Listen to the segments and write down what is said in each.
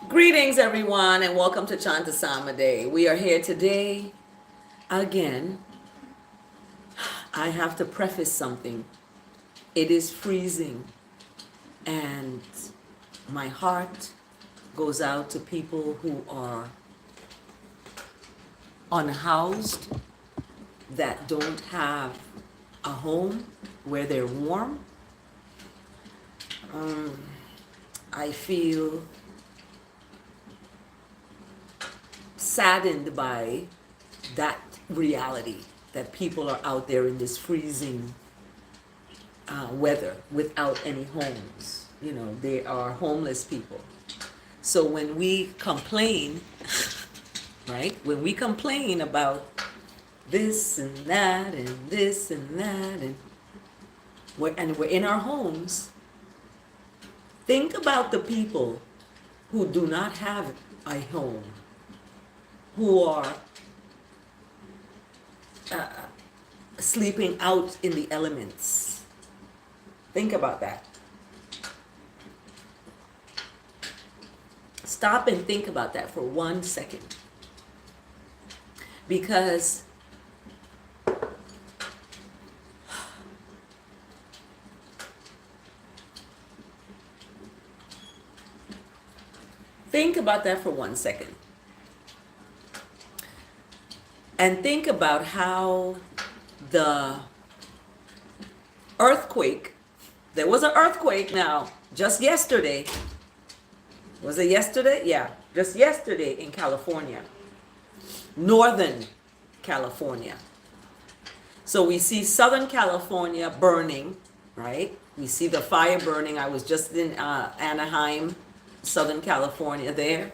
Greetings, everyone, and welcome to Chant Day. We are here today again. I have to preface something. It is freezing, and my heart goes out to people who are unhoused, that don't have a home where they're warm. I feel saddened by that reality that people are out there in this freezing weather without any homes. You know, they are homeless people. So when we complain, right, when we complain about this and that and this and that, and we're in our homes, think about the people who do not have a home, who are sleeping out in the elements. Think about that. Stop and think about that for 1 second. Because think about that for 1 second. And think about how the earthquake, there was an earthquake now, just yesterday. Was it yesterday? Yeah, just yesterday in California, Northern California. So we see Southern California burning, right? We see the fire burning. I was just in Anaheim, Southern California there.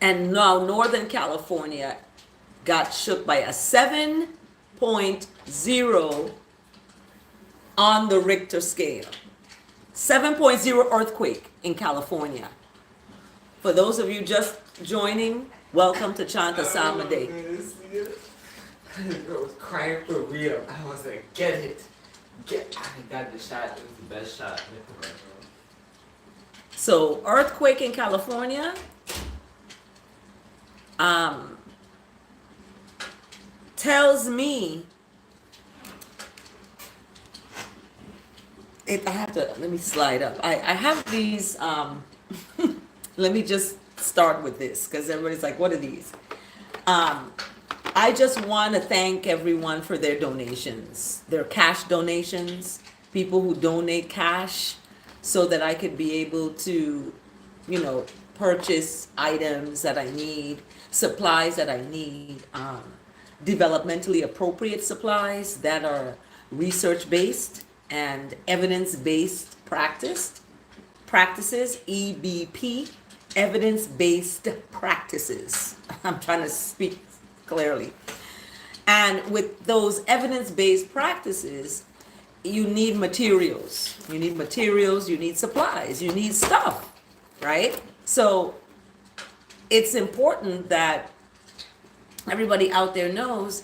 And now Northern California got shook by a 7.0 on the Richter scale. 7.0 earthquake in California. For those of you just joining, welcome to Chant Day. I was crying for real. I was like, get it. I got the shot. It was the best shot in the commercial. So earthquake in California. Tells me I have to, let me slide up. I have these, let me just start with this because everybody's like, what are these? I just want to thank everyone for their donations, their cash donations, people who donate cash so that I could be able to, purchase items that I need, supplies that I need, developmentally appropriate supplies that are research-based and evidence-based practices, EBP, evidence-based practices. I'm trying to speak clearly. And with those evidence-based practices, you need materials. You need materials, you need supplies, you need stuff, right? So it's important that everybody out there knows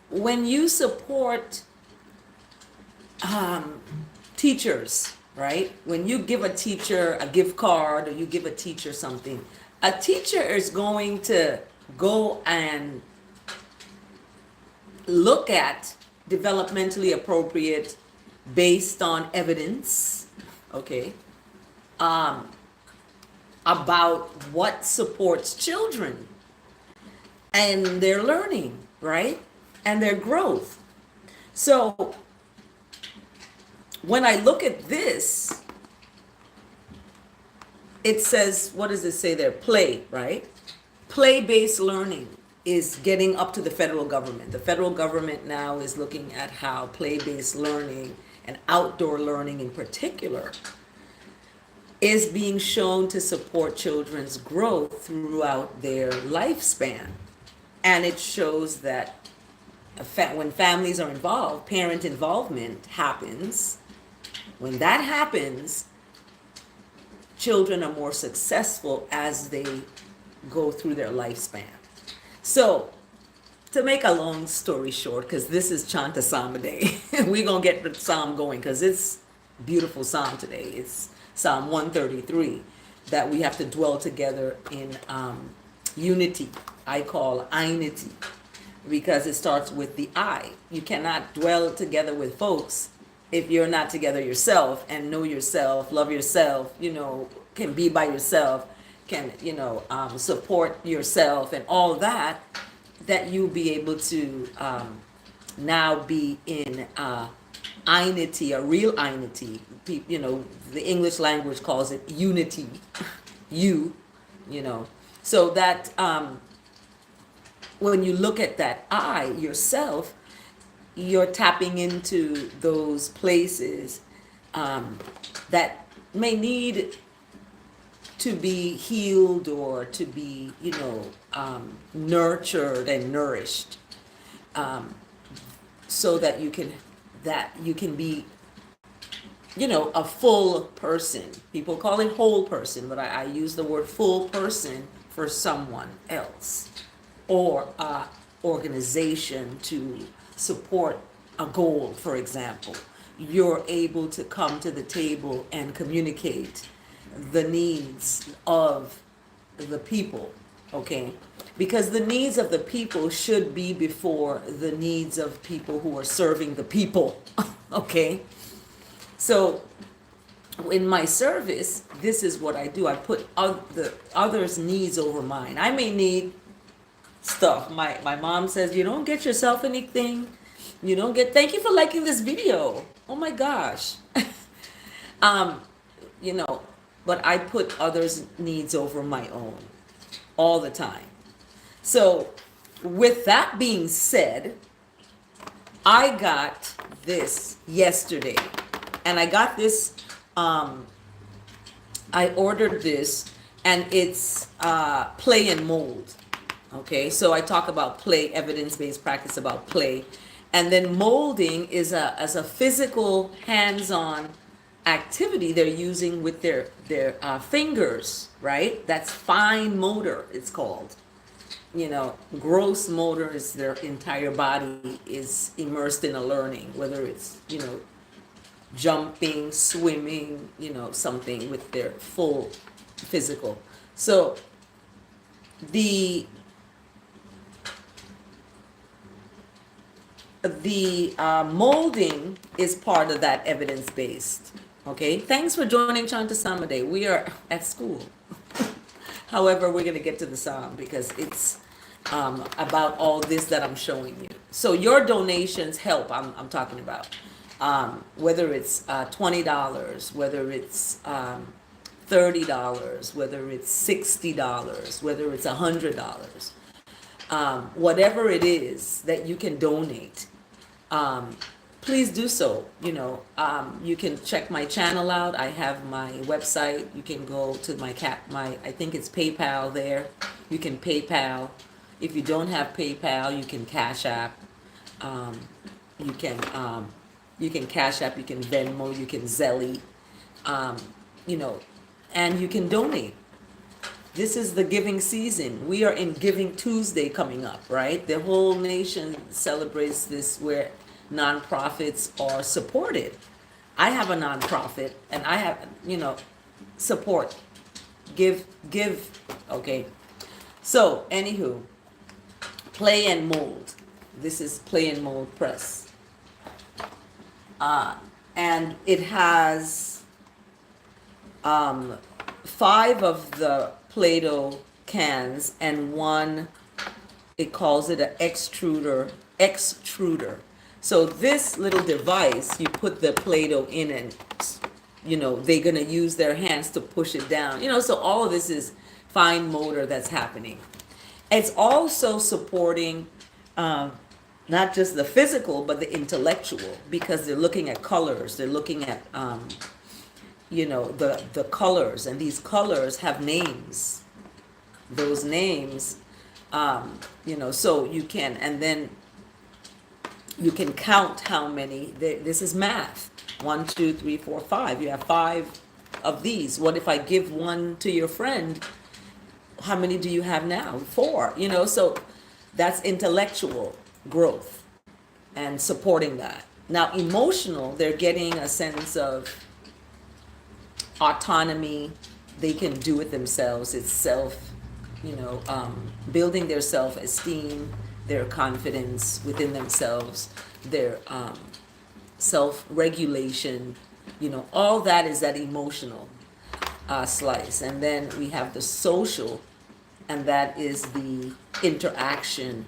when you support teachers, right? When you give a teacher a gift card or you give a teacher something, a teacher is going to go and look at developmentally appropriate based on evidence, okay, about what supports children and their learning, right? And their growth. So when I look at this, it says, what does it say there? Play, right? Play-based learning is getting up to the federal government. The federal government now is looking at how play-based learning and outdoor learning in particular is being shown to support children's growth throughout their lifespan. And it shows that when families are involved, parent involvement happens. When that happens, children are more successful as they go through their lifespan. So, to make a long story short, because this is Chant Day, we're going to get the psalm going because it's beautiful psalm today. It's Psalm 133, that we have to dwell together in unity. I call Inity, because it starts with the I. You cannot dwell together with folks if you're not together yourself and know yourself, love yourself, can be by yourself, can, support yourself and all that, that you'll be able to now be in Inity, a real Inity. The English language calls it unity. you know. So that when you look at that I, yourself, you're tapping into those places that may need to be healed or to be, nurtured and nourished, so that you can be, a full person. People call it whole person, but I use the word full person for someone else or a organization to support a goal, for example. You're able to come to the table and communicate the needs of the people, okay? Because the needs of the people should be before the needs of people who are serving the people, okay? So in my service, this is what I do. I put the others' needs over mine. I may need stuff. My mom says, you don't get yourself anything. Thank you for liking this video. Oh my gosh. But I put others' needs over my own all the time. So with that being said, I got this yesterday, and I got this, I ordered this, and it's play and mold. Okay, so I talk about play, evidence-based practice about play, and then molding is as a physical, hands-on activity they're using with their fingers, right? That's fine motor, it's called. Gross motor is their entire body is immersed in a learning, whether it's, jumping, swimming, something with their full physical. So the molding is part of that evidence-based. Okay, thanks for joining Chant Day. We are at school. However, we're going to get to the psalm because it's about all this that I'm showing you. So your donations help. I'm talking about whether it's $20, whether it's $30, whether it's $60, whether it's $100, whatever it is that you can donate. Please do so. You can check my channel out. I have my website. You can go to my I think it's PayPal there. You can PayPal. If you don't have PayPal, you can Cash App. You can Cash App. You can Venmo. You can Zelly. And you can donate. This is the giving season. We are in Giving Tuesday coming up, right? The whole nation celebrates this, where nonprofits are supported. I have a nonprofit, and I have, support. Give, okay? So, anywho, Play and Mold. This is Play and Mold Press. And it has 5 of the Play-Doh cans and one, it calls it an extruder. So this little device, you put the Play-Doh in, and they're gonna use their hands to push it down. So all of this is fine motor that's happening. It's also supporting not just the physical, but the intellectual, because they're looking at colors. They're looking at the colors, and these colors have names. Those names, so you can, and then you can count how many. This is math. 1, 2, 3, 4, 5. You have 5 of these. What if I give one to your friend? How many do you have now? 4. So that's intellectual growth and supporting that. Now, emotional, they're getting a sense of autonomy. They can do it themselves. It's building their self-esteem, their confidence within themselves, their self-regulation. All that is that emotional slice. And then we have the social, and that is the interaction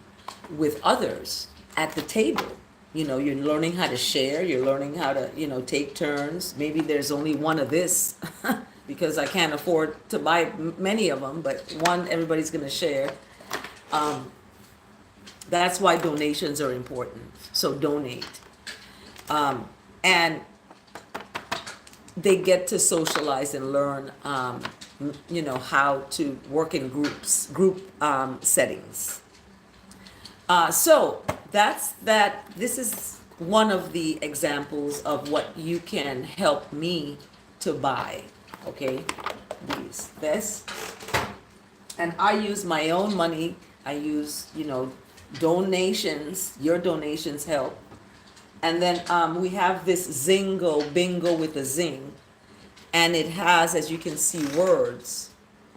with others at the table. You're learning how to share, you're learning how to, take turns. Maybe there's only one of this because I can't afford to buy many of them, but one everybody's going to share. That's why donations are important. So donate. And they get to socialize and learn, how to work in group settings. So that's that. This is one of the examples of what you can help me to buy. Okay, this, and I use my own money. I use donations. Your donations help. And then we have this Zingo bingo with a zing, and it has, as you can see, words.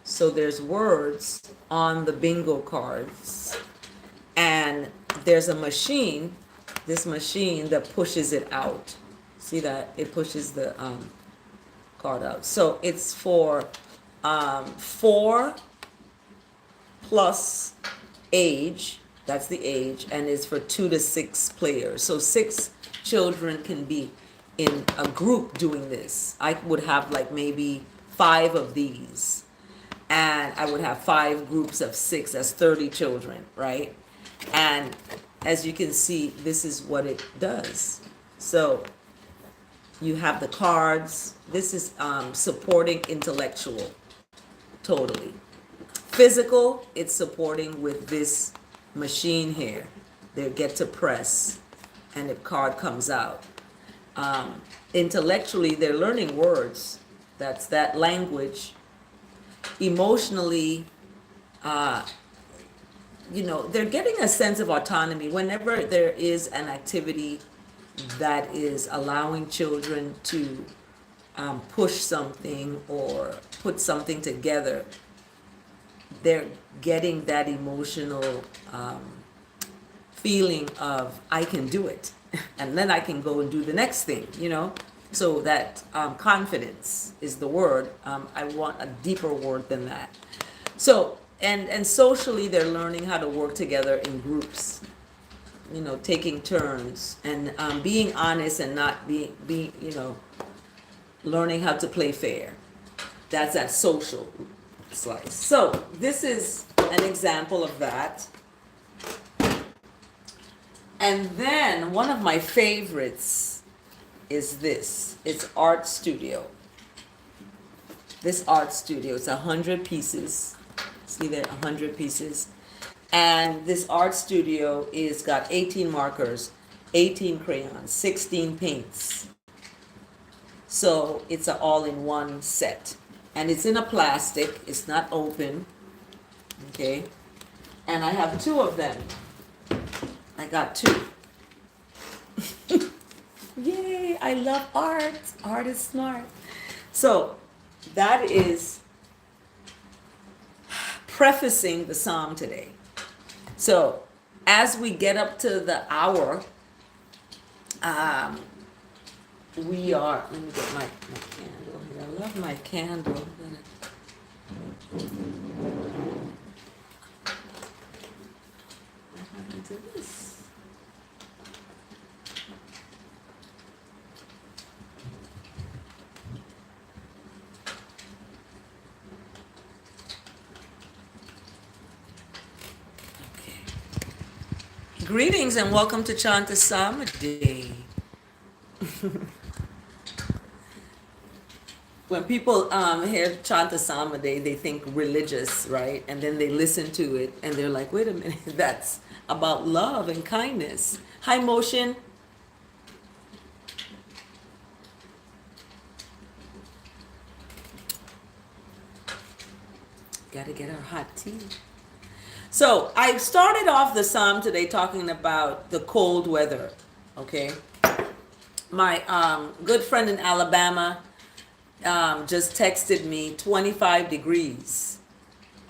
So there's words on the bingo cards, and there's a machine, this machine that pushes it out. See that? It pushes the card out. So it's for 4 plus age, that's the age, and it's for 2 to 6 players. So 6 children can be in a group doing this. I would have like maybe 5 of these, and I would have 5 groups of 6. That's 30 children, right? And as you can see, this is what it does. So you have the cards. This is supporting intellectual, totally. Physical, it's supporting with this machine here. They get to press, and the card comes out. Intellectually, they're learning words. That's that language. Emotionally, they're getting a sense of autonomy. Whenever there is an activity that is allowing children to push something or put something together, they're getting that emotional feeling of, I can do it. And then I can go and do the next thing, So that confidence is the word. I want a deeper word than that. So, and socially, they're learning how to work together in groups, taking turns, and being honest and not being learning how to play fair. That's that social slice. So this is an example of that. And then one of my favorites is this. It's Art Studio. This Art Studio, it's 100 pieces. See there, 100 pieces. And this Art Studio is got 18 markers, 18 crayons, 16 paints. So it's an all-in-one set. And it's in a plastic, it's not open. Okay. And I have 2 of them. I got 2. Yay, I love art. Art is smart. So that is prefacing the psalm today. So as we get up to the hour, we are, let me get my candle here. I love my candle. What happened to this? Greetings and welcome to Chant Day. When people hear Chant Day, they think religious, right? And then they listen to it and they're like, wait a minute, that's about love and kindness. Hi, Motion. Gotta get our hot tea. So I started off the psalm today talking about the cold weather, okay? My good friend in Alabama, just texted me 25 degrees.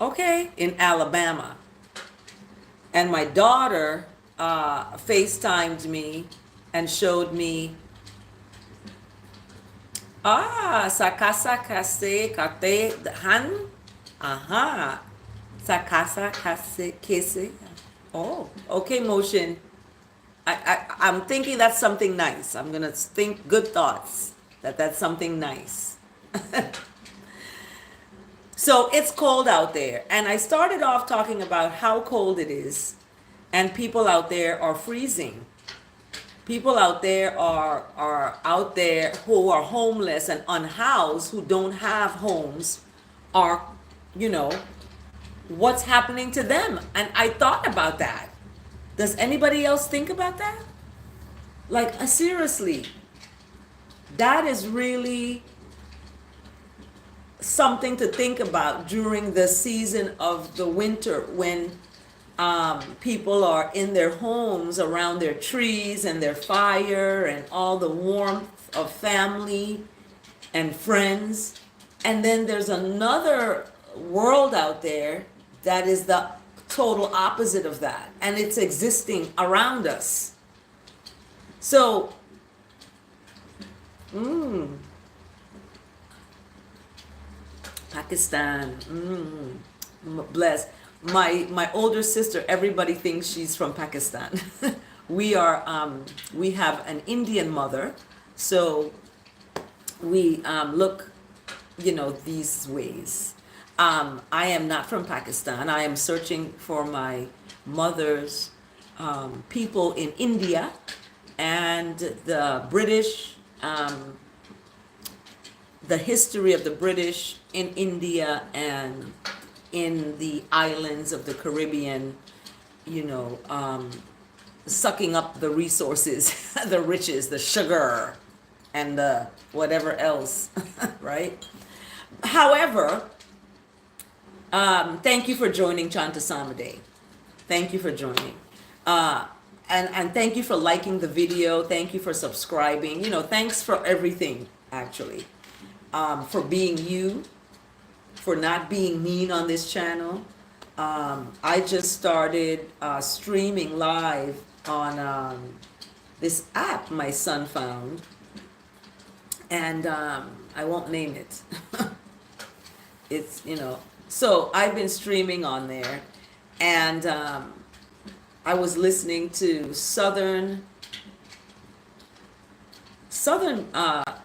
Okay, in Alabama. And my daughter FaceTimed me and showed me, sakasa kase kate han. Aha. Sakasa kase kese. Oh, okay, motion. I'm thinking that's something nice. I'm gonna think good thoughts that's something nice. So it's cold out there, and I started off talking about how cold it is, and people out there are freezing. People out there are out there who are homeless and unhoused, who don't have homes, are, you know, what's happening to them? And I thought about that. Does anybody else think about that? Like, seriously, that is really something to think about during the season of the winter, when people are in their homes around their trees and their fire and all the warmth of family and friends. And then there's another world out there that is the total opposite of that, and it's existing around us. So, Pakistan, bless. My older sister, everybody thinks she's from Pakistan. we have an Indian mother, so we look, these ways. I am not from Pakistan. I am searching for my mother's people in India, and the British, the history of the British in India and in the islands of the Caribbean, sucking up the resources, the riches, the sugar, and the whatever else, right? However, thank you for joining Chant Day. Thank you for joining. And thank you for liking the video. Thank you for subscribing. Thanks for everything, actually. For being you, for not being mean on this channel. I just started streaming live on this app my son found, and I won't name it. It's, so I've been streaming on there, and I was listening to Southern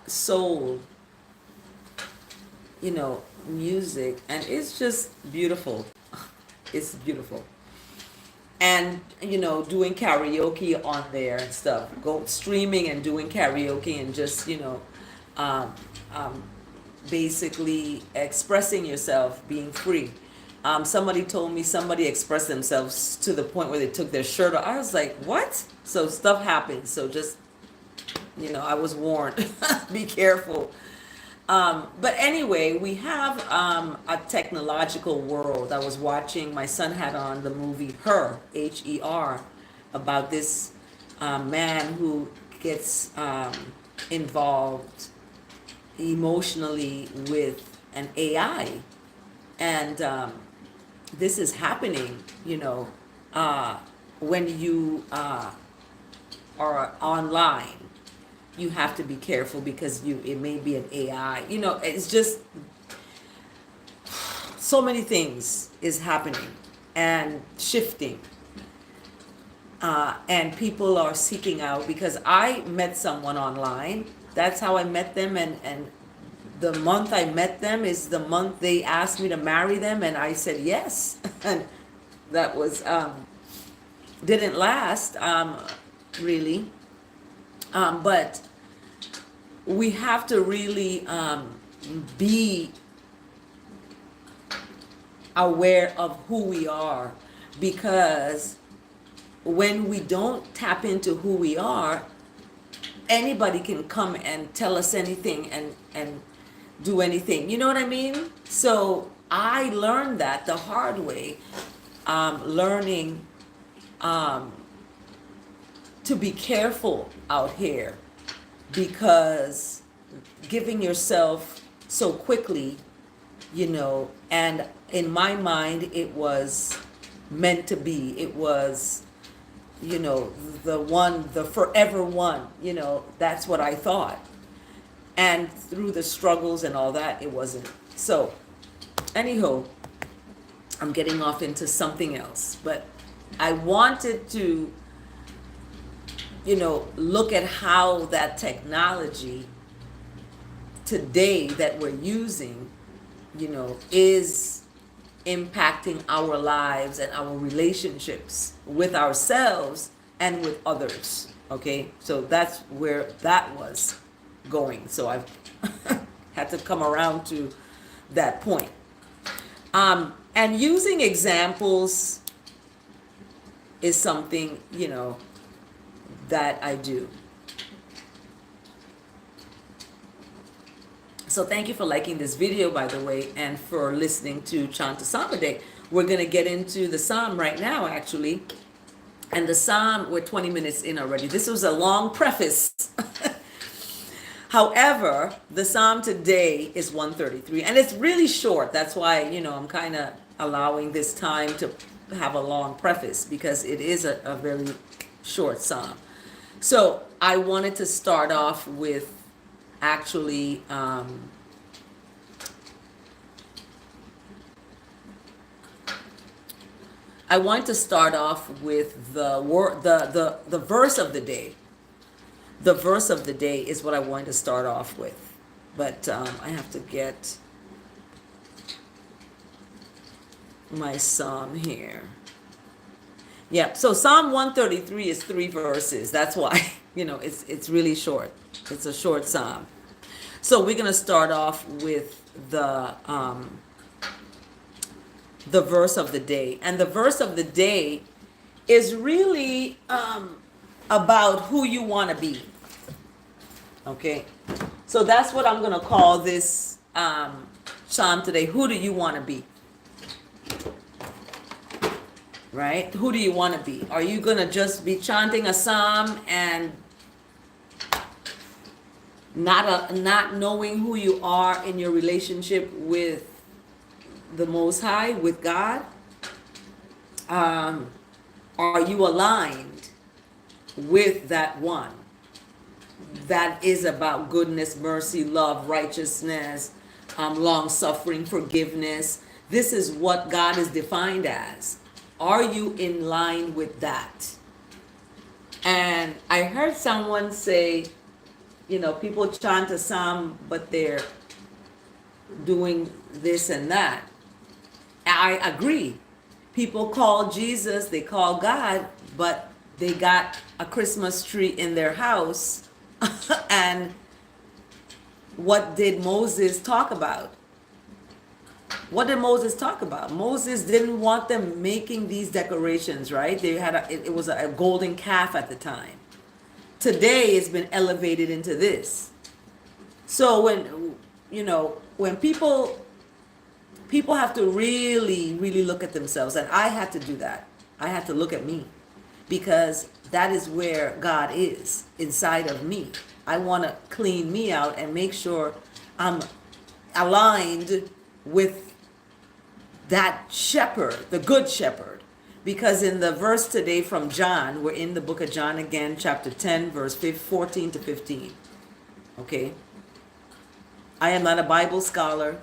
soul, music, and it's just beautiful. It's beautiful. And doing karaoke on there and stuff, go streaming and doing karaoke, and just basically expressing yourself, being free. Somebody told me somebody expressed themselves to the point where they took their shirt off. I was like, what? So stuff happens. So just, I was warned. Be careful. But anyway, we have a technological world. I was watching, my son had on the movie Her, Her, about this man who gets involved emotionally with an AI. And this is happening, when you are online. You have to be careful because it may be an AI. It's just so many things is happening and shifting. And people are seeking out, because I met someone online. That's how I met them, and the month I met them is the month they asked me to marry them, and I said yes. And that was didn't last really. But we have to really be aware of who we are, because when we don't tap into who we are, anybody can come and tell us anything and do anything. You know what I mean? So I learned that the hard way, learning to be careful out here, because giving yourself so quickly, and in my mind, it was meant to be. It was, the one, the forever one, that's what I thought. And through the struggles and all that, it wasn't. So, anyhow, I'm getting off into something else, but I wanted to, look at how that technology today that we're using, is impacting our lives and our relationships with ourselves and with others. Okay, so that's where that was going. So I've had to come around to that point. And using examples is something, that I do. So thank you for liking this video, by the way, and for listening to Chant Day. We're going to get into the Psalm right now, actually. And the Psalm, we're 20 minutes in already. This was a long preface. However, the Psalm today is 133, and it's really short. That's why, I'm kind of allowing this time to have a long preface, because it is a very short Psalm. So I wanted to start off with actually I want to start off with the verse of the day. The verse of the day is what I wanted to start off with, but I have to get my psalm here. Yeah, so Psalm 133 is 3 verses. That's why, it's really short. It's a short psalm. So we're going to start off with the verse of the day. And the verse of the day is really about who you want to be. Okay? So that's what I'm going to call this psalm today. Who do you want to be? Right? Who do you want to be? Are you going to just be chanting a psalm and not knowing who you are in your relationship with the Most High, with God? Are you aligned with that one that is about goodness, mercy, love, righteousness, long suffering, forgiveness? This is what God is defined as. Are you in line with that? And I heard someone say, people chant a psalm, but they're doing this and that. I agree. People call Jesus, they call God, but they got a Christmas tree in their house. And what did Moses talk about? What did Moses talk about? Moses didn't want them making these decorations, right? They had it was a golden calf at the time. Today it's been elevated into this. So when people have to really, really look at themselves, and I had to do that. I had to look at me, because that is where God is, inside of me. I want to clean me out and make sure I'm aligned with that shepherd, the good shepherd. Because in the verse today from John, we're in the book of John again, chapter 10, verse 14 to 15. Okay? I am not a Bible scholar.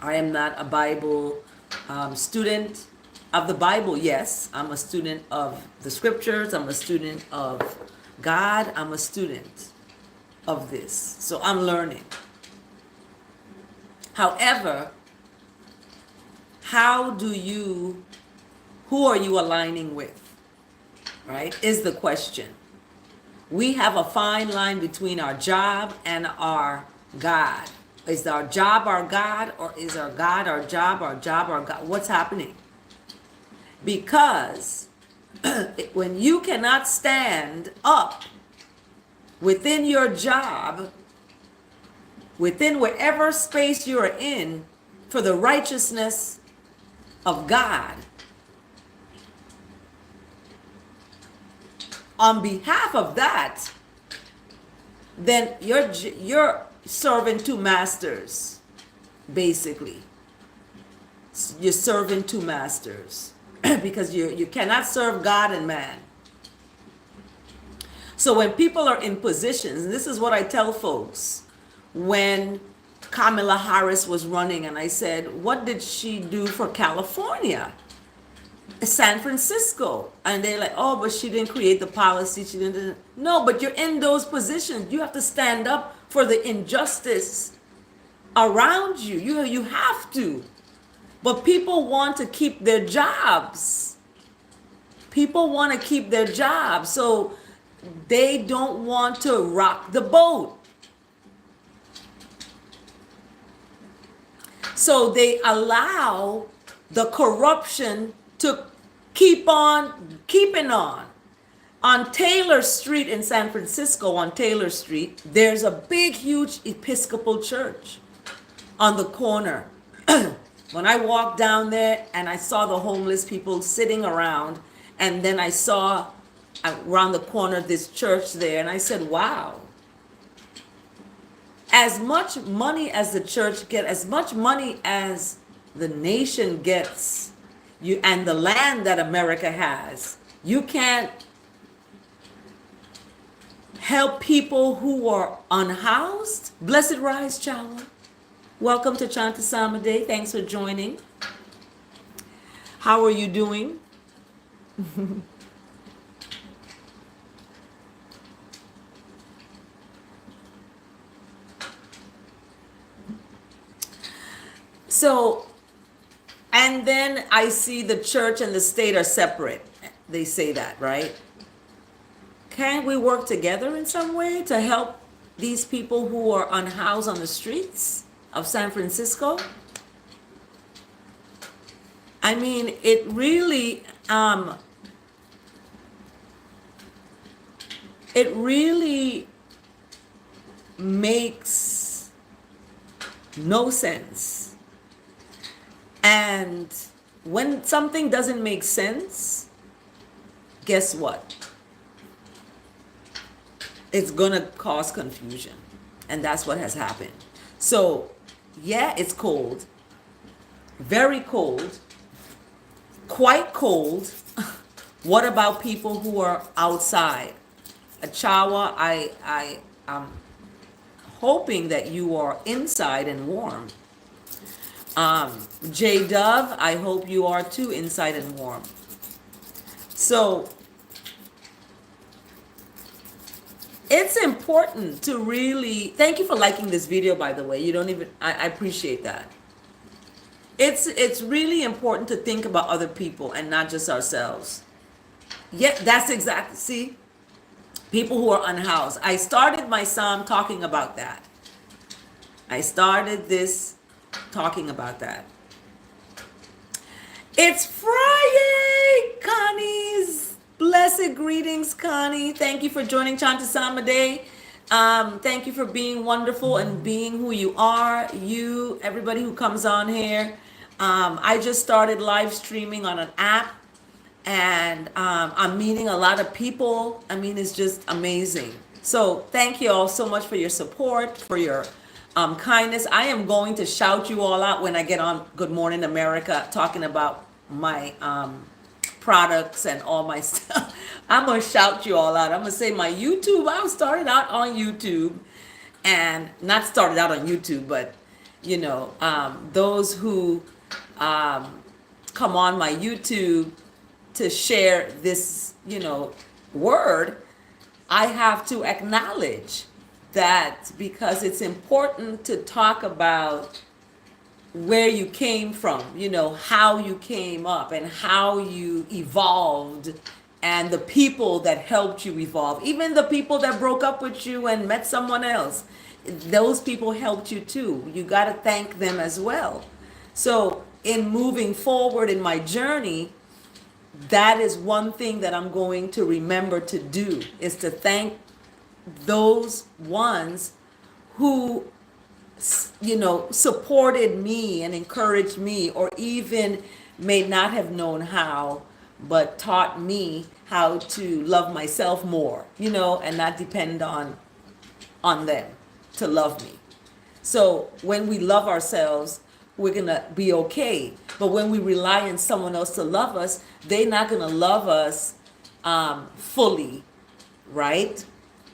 I am not a Bible student of the Bible. Yes, I'm a student of the scriptures. I'm a student of God. I'm a student of this. So I'm learning. However, who are you aligning with? Right? Is the question. We have a fine line between our job and our God. Is our job our God, or is our God our job, our job our God? What's happening? Because when you cannot stand up within your job, within wherever space you're in, for the righteousness of God, on behalf of that, then serving two masters, basically. You're serving two masters because you cannot serve God and man. So when people are in positions, and this is what I tell folks, when Kamala Harris was running, and I said, what did she do for California? San Francisco. And they're like, oh, but she didn't create the policy. She didn't. No, but you're in those positions. You have to stand up for the injustice around you. You have to. But people want to keep their jobs. People want to keep their jobs. So they don't want to rock the boat. So they allow the corruption to keep on keeping on. On Taylor Street in San Francisco, on Taylor Street, there's a big, huge Episcopal church on the corner. When I walked down there and I saw the homeless people sitting around, and then I saw around the corner this church there, and I said, wow. As much money as the church gets, as much money as the nation gets, and the land that America has, you can't help people who are unhoused. Blessed Rise, Chawa. Welcome to Chant Day. Thanks for joining. How are you doing? So, and then I see the church and the state are separate. They say that, right? Can't we work together in some way to help these people who are unhoused on the streets of San Francisco? I mean, it really makes no sense. And when something doesn't make sense, guess what? It's gonna cause confusion. And that's what has happened. So, yeah, it's cold. Very cold. Quite cold. What about people who are outside? Achawa, I'm hoping that you are inside and warm. J Dove, I hope you are too, inside and warm. So it's important to really, thank you for liking this video, by the way. You don't even, I appreciate that. It's really important to think about other people and not just ourselves. Yeah, that's exactly, see, people who are unhoused. I started my psalm talking about that. I started this talking about that. It's Friday, Connie's. Blessed greetings, Connie. Thank you for joining Chantasama Day. Thank you for being wonderful and being who you are. You, everybody who comes on here. I just started live streaming on an app, and I'm meeting a lot of people. I mean, it's just amazing. So thank you all so much for your support, for your kindness. I am going to shout you all out when I get on Good Morning America talking about my products and all my stuff. I'm going to shout you all out. I'm going to say my YouTube. I started out on YouTube, and not started out on YouTube, but you know, those who come on my YouTube to share this, you know, word, I have to acknowledge that, because it's important to talk about where you came from, you know, how you came up and how you evolved, and the people that helped you evolve, even the people that broke up with you and met someone else, those people helped you too. You got to thank them as well. So in moving forward in my journey, that is one thing that I'm going to remember to do, is to thank those ones who, you know, supported me and encouraged me, or even may not have known how, but taught me how to love myself more, you know, and not depend on them to love me. So when we love ourselves, we're gonna be okay. But when we rely on someone else to love us, they're not gonna love us fully, right?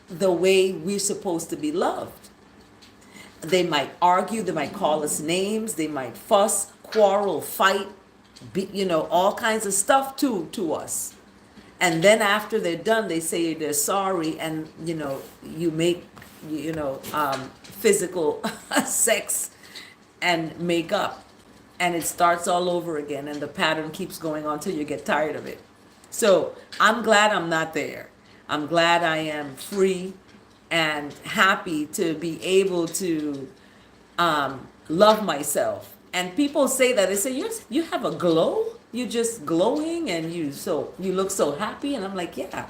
The way we're supposed to be loved. They might argue, they might call us names, they might fuss, quarrel, fight, all kinds of stuff to us. And then after they're done, they say they're sorry, and you make physical sex and make up, and it starts all over again, and the pattern keeps going on till you get tired of it. So I'm glad I'm not there. I'm glad I am free and happy to be able to love myself. And people say that, they say, you have a glow, you're just glowing, and you look so happy. And I'm like, yeah,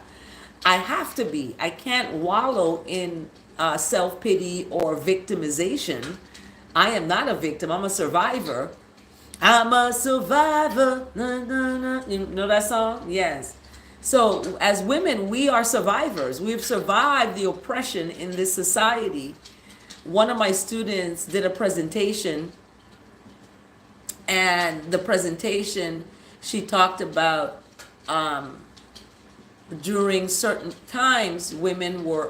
I have to be. I can't wallow in self-pity or victimization. I am not a victim, I'm a survivor. I'm a survivor. Na, na, na. You know that song? Yes. So as women, we are survivors. We've survived the oppression in this society. One of my students did a presentation, and the presentation, she talked about during certain times women were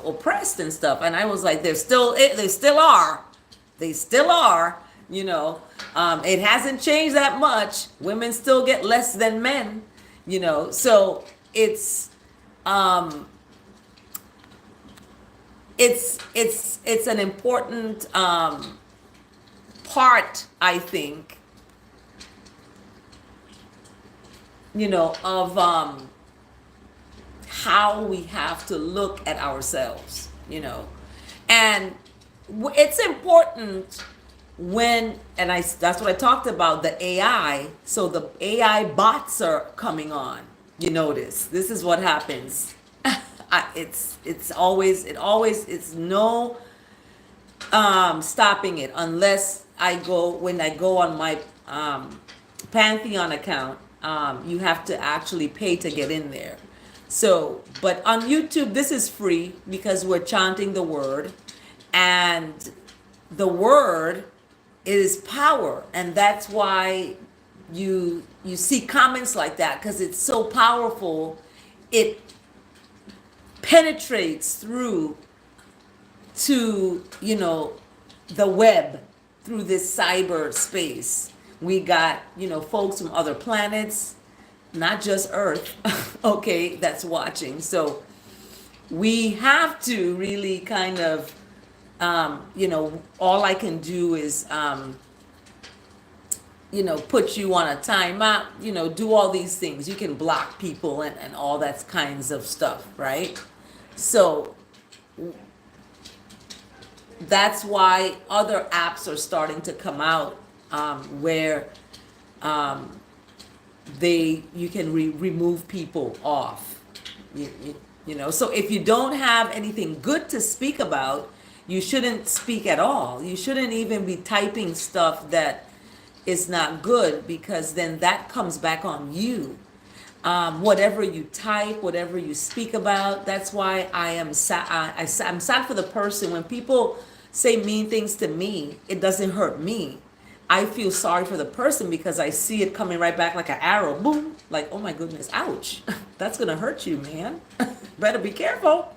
oppressed and stuff. And I was like, they still are. It hasn't changed that much. Women still get less than men, so it's an important part, I think, of how we have to look at ourselves, and it's important that's what I talked about, the AI. So the AI bots are coming on. You notice this is what happens. It's no stopping it, unless when I go on my Pantheon account. You have to actually pay to get in there. So, but on YouTube, this is free because we're chanting the word, and the word is power, and that's why you see comments like that, because it's so powerful. It penetrates through to the web, through this cyber space. We got folks from other planets, not just Earth, okay, that's watching. So we have to really kind of all I can do is put you on a timeout, do all these things. You can block people and all that kinds of stuff, right? So that's why other apps are starting to come out, where you can remove people off. So if you don't have anything good to speak about, you shouldn't speak at all. You shouldn't even be typing stuff that is not good, because then that comes back on you. Whatever you type, whatever you speak about, that's why I'm sad for the person. When people say mean things to me, it doesn't hurt me. I feel sorry for the person because I see it coming right back like an arrow, boom, like, oh my goodness, ouch, that's gonna hurt you, man. Better be careful.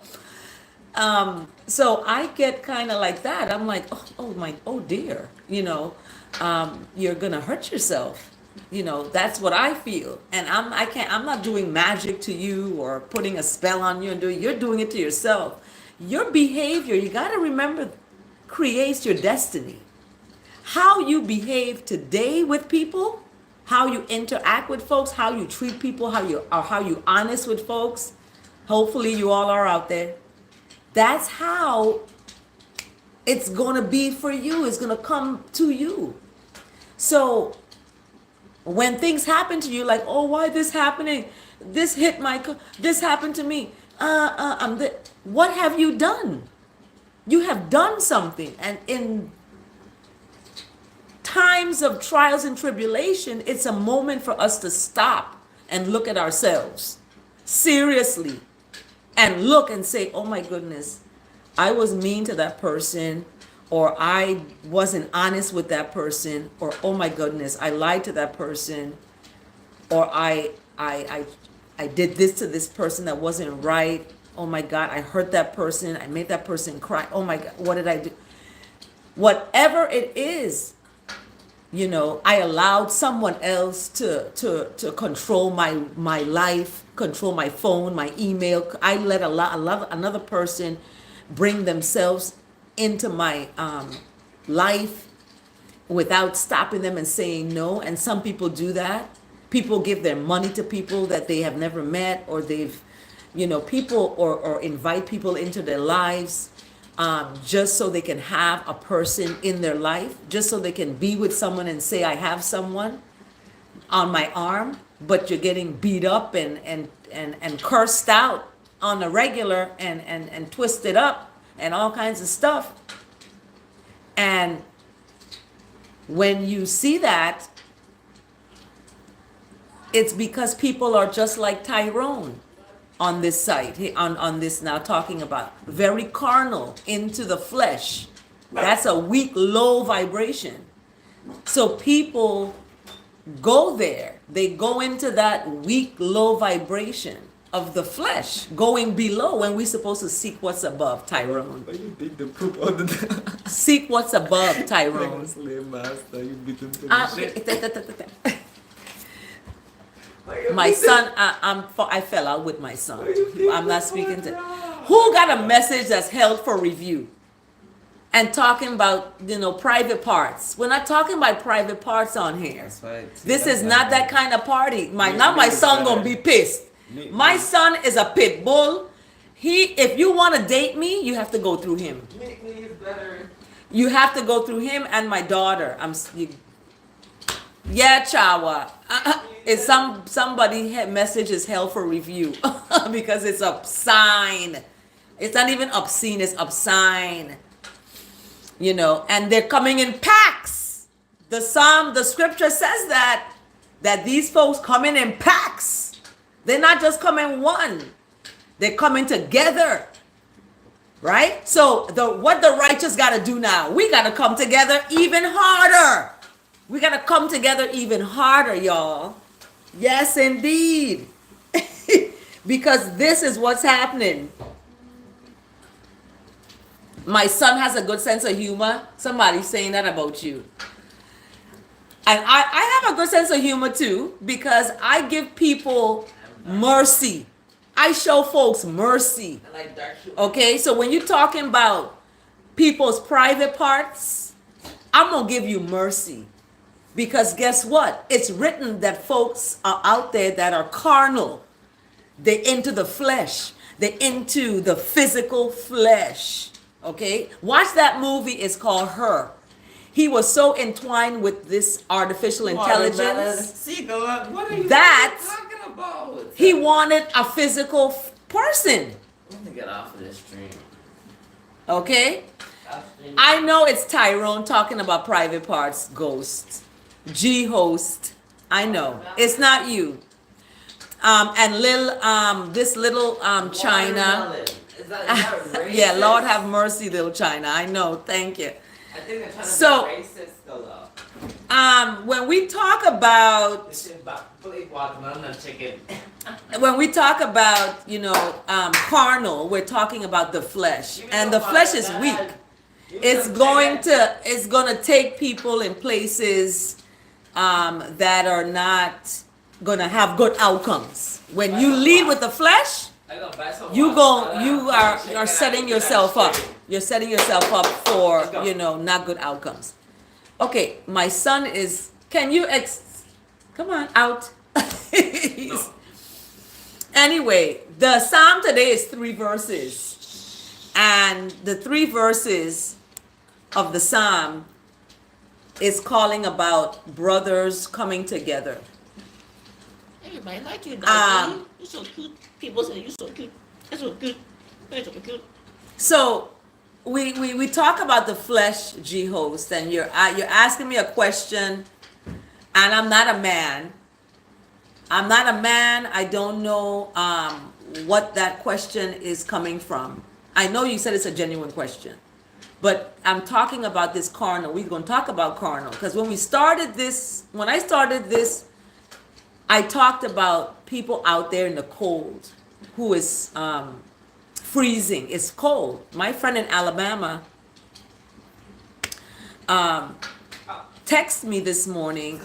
So I get kind of like that. I'm like, oh dear, you're gonna hurt yourself. That's what I feel. And I'm not doing magic to you or putting a spell on you, you're doing it to yourself. Your behavior, you gotta remember, creates your destiny. How you behave today with people, how you interact with folks, how you treat people, how you honest with folks. Hopefully you all are out there. That's how it's going to be for you. It's going to come to you. So when things happen to you, like, oh, why this happening? This happened to me. What have you done? You have done something. And in times of trials and tribulation, it's a moment for us to stop and look at ourselves seriously and look and say, oh my goodness, I was mean to that person, or I wasn't honest with that person, or oh my goodness, I lied to that person, or I did this to this person that wasn't right. Oh my God, I hurt that person. I made that person cry. Oh my God, what did I do? Whatever it is, I allowed someone else to control my life, control my phone, my email. I let another person bring themselves into my life without stopping them and saying no. And some people do that. People give their money to people that they have never met, or they've, people or invite people into their lives just so they can have a person in their life, just so they can be with someone and say, I have someone on my arm, but you're getting beat up and cursed out on the regular and twisted up and all kinds of stuff. And when you see that, it's because people are just like Tyrone on this site, on this now talking about very carnal, into the flesh. That's a weak, low vibration. So people go there. They go into that weak, low vibration of the flesh, going below when we're supposed to seek what's above, Tyrone. But you dig the poop out of the Seek what's above, Tyrone. slave master, you beat him to the shit. My son, I fell out with my son. I'm not speaking to. Who got a message that's held for review? And talking about, private parts. We're not talking about private parts on here. That's right. See, This that's is not that kind of party. Now my son gonna be pissed. My son is a pit bull. If you want to date me, you have to go through him. Make me better. You have to go through him and my daughter. Yeah, Chawa. It's somebody message is held for review because it's obscene. It's not even obscene. It's obscene. And they're coming in packs. The scripture says that these folks come in packs. They're not just coming one. They're coming together. Right? So what the righteous got to do now? We got to come together even harder. We got to come together even harder, y'all. Yes, indeed. Because this is what's happening. My son has a good sense of humor. Somebody's saying that about you. And I have a good sense of humor too, because I give people mercy. I show folks mercy. I like dark humor. Okay, so when you're talking about people's private parts, I'm going to give you mercy. Because guess what? It's written that folks are out there that are carnal. They're into the flesh. They're into the physical flesh. Okay? Watch that movie. It's called Her. He was so entwined with this artificial intelligence See, what are you that talking about? he wanted a physical person. I'm gonna get off of this stream. Okay? I know it's Tyrone talking about private parts, Ghost. G-host. I know. It's not you. And this little China. Is that racist? Yeah, Lord have mercy, little China. I know. Thank you. I think they're trying to So- be racist though. When we talk about This is watermelon chicken. when we talk about, carnal, we're talking about the flesh. And the flesh is weak. It's going to take people in places that are not going to have good outcomes. When you lead with the flesh, you are setting yourself up. You're setting yourself up for, not good outcomes. Okay, my son is, come on, out. Anyway, the psalm today is 3 verses. And the 3 verses of the psalm is calling about brothers coming together. Everybody like you, dog. You're so cute. People say you're so cute. You're so cute. You're so cute. So we talk about the flesh, G-host, and you're asking me a question, and I'm not a man. I don't know what that question is coming from. I know you said it's a genuine question. But I'm talking about this carnal. We're going to talk about carnal because when I started this, I talked about people out there in the cold who is freezing. It's cold. My friend in Alabama texted me this morning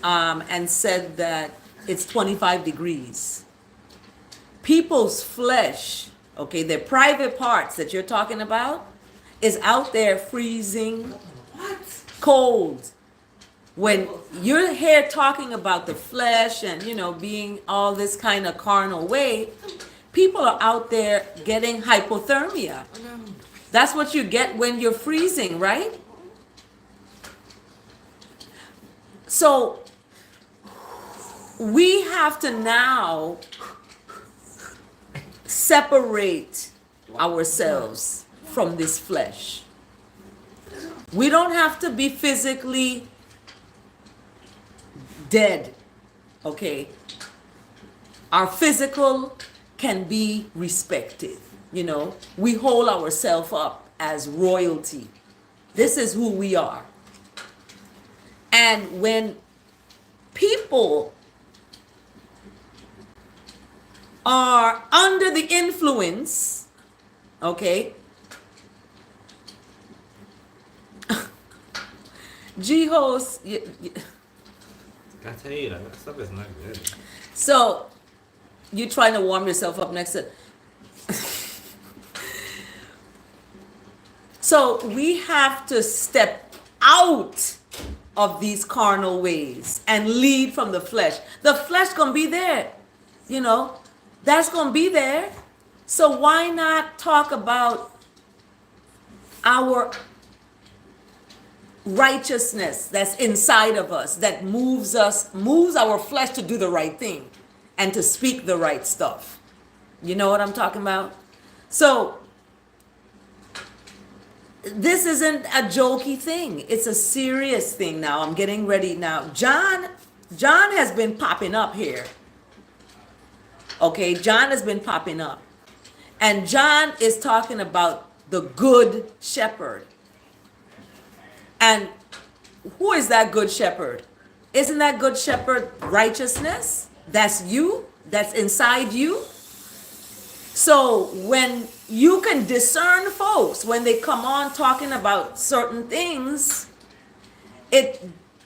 and said that it's 25 degrees. People's flesh, okay, their private parts that you're talking about, is out there freezing cold. When you're here talking about the flesh and, you know, being all this kind of carnal way, people are out there getting hypothermia. That's what you get when you're freezing, right? So we have to now separate ourselves from this flesh. We don't have to be physically dead, okay? Our physical can be respected, you know? We hold ourselves up as royalty. This is who we are. And when people are under the influence, okay? G-host, I tell you, that stuff is not good. so you're trying to warm yourself up next to... So we have to step out of these carnal ways and lead from the flesh. The flesh gonna be there, you know, that's gonna be there. So why not talk about our righteousness that's inside of us, that moves our flesh to do the right thing and to speak the right stuff. You know what I'm talking about? So this isn't a jokey thing. It's a serious thing now. I'm getting ready now. John has been popping up here. Okay, John has been popping up. And John is talking about the good shepherd. And who is that good shepherd? Isn't that good shepherd righteousness? That's you. That's inside you. So when you can discern folks, when they come on talking about certain things, it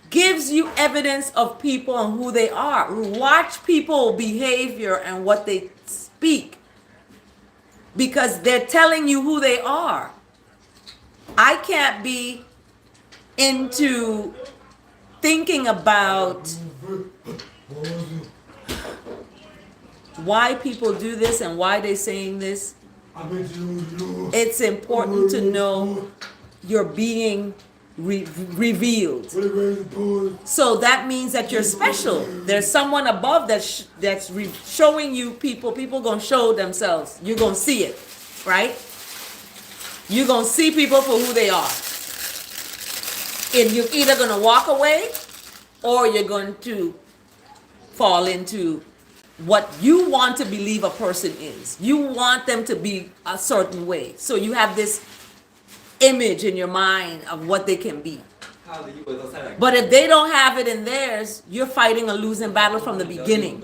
gives you evidence of people and who they are. Watch people behavior and what they speak, because they're telling you who they are. I can't be into thinking about why people do this and why they're saying this. It's important to know you're being revealed. So that means that you're special. There's someone above that's showing you people. People gonna show themselves. You're gonna see it, right? You're gonna see people for who they are. And you're either going to walk away or you're going to fall into what you want to believe a person is. You want them to be a certain way. So you have this image in your mind of what they can be. But if they don't have it in theirs, you're fighting a losing battle from the beginning.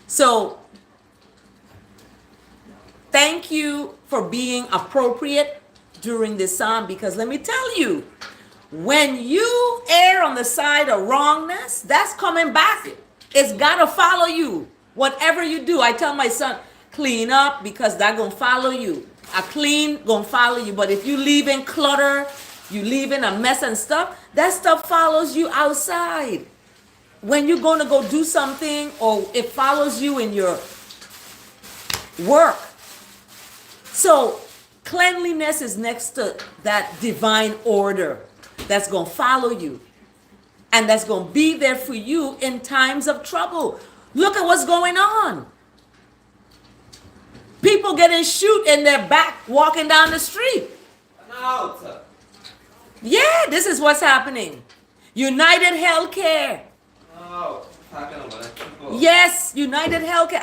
So thank you for being appropriate during this psalm, because let me tell you, when you err on the side of wrongness, that's coming back. It's got to follow you. Whatever you do, I tell my son, clean up, because that's going to follow you. A clean going to follow you. But if you leave in clutter, you leave in a mess and stuff, that stuff follows you outside. When you're going to go do something, or it follows you in your work. So cleanliness is next to that divine order that's going to follow you, and that's going to be there for you in times of trouble. Look at what's going on. People getting shot in their back walking down the street. Yeah, this is what's happening. United Healthcare. Yes, United Healthcare.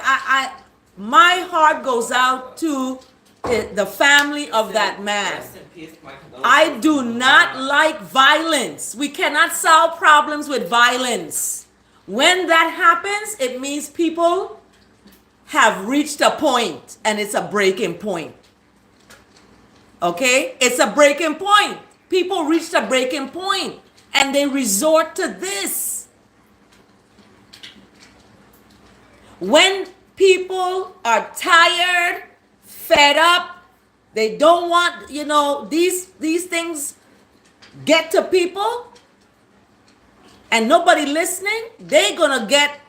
My heart goes out to the family of that man. Rest in peace, my condolences. I do not like violence. We cannot solve problems with violence. When that happens, it means people have reached a point, and it's a breaking point. Okay? It's a breaking point. People reached a breaking point, and they resort to this. When people are tired, fed up, they don't want, these things get to people, and nobody listening, they're gonna get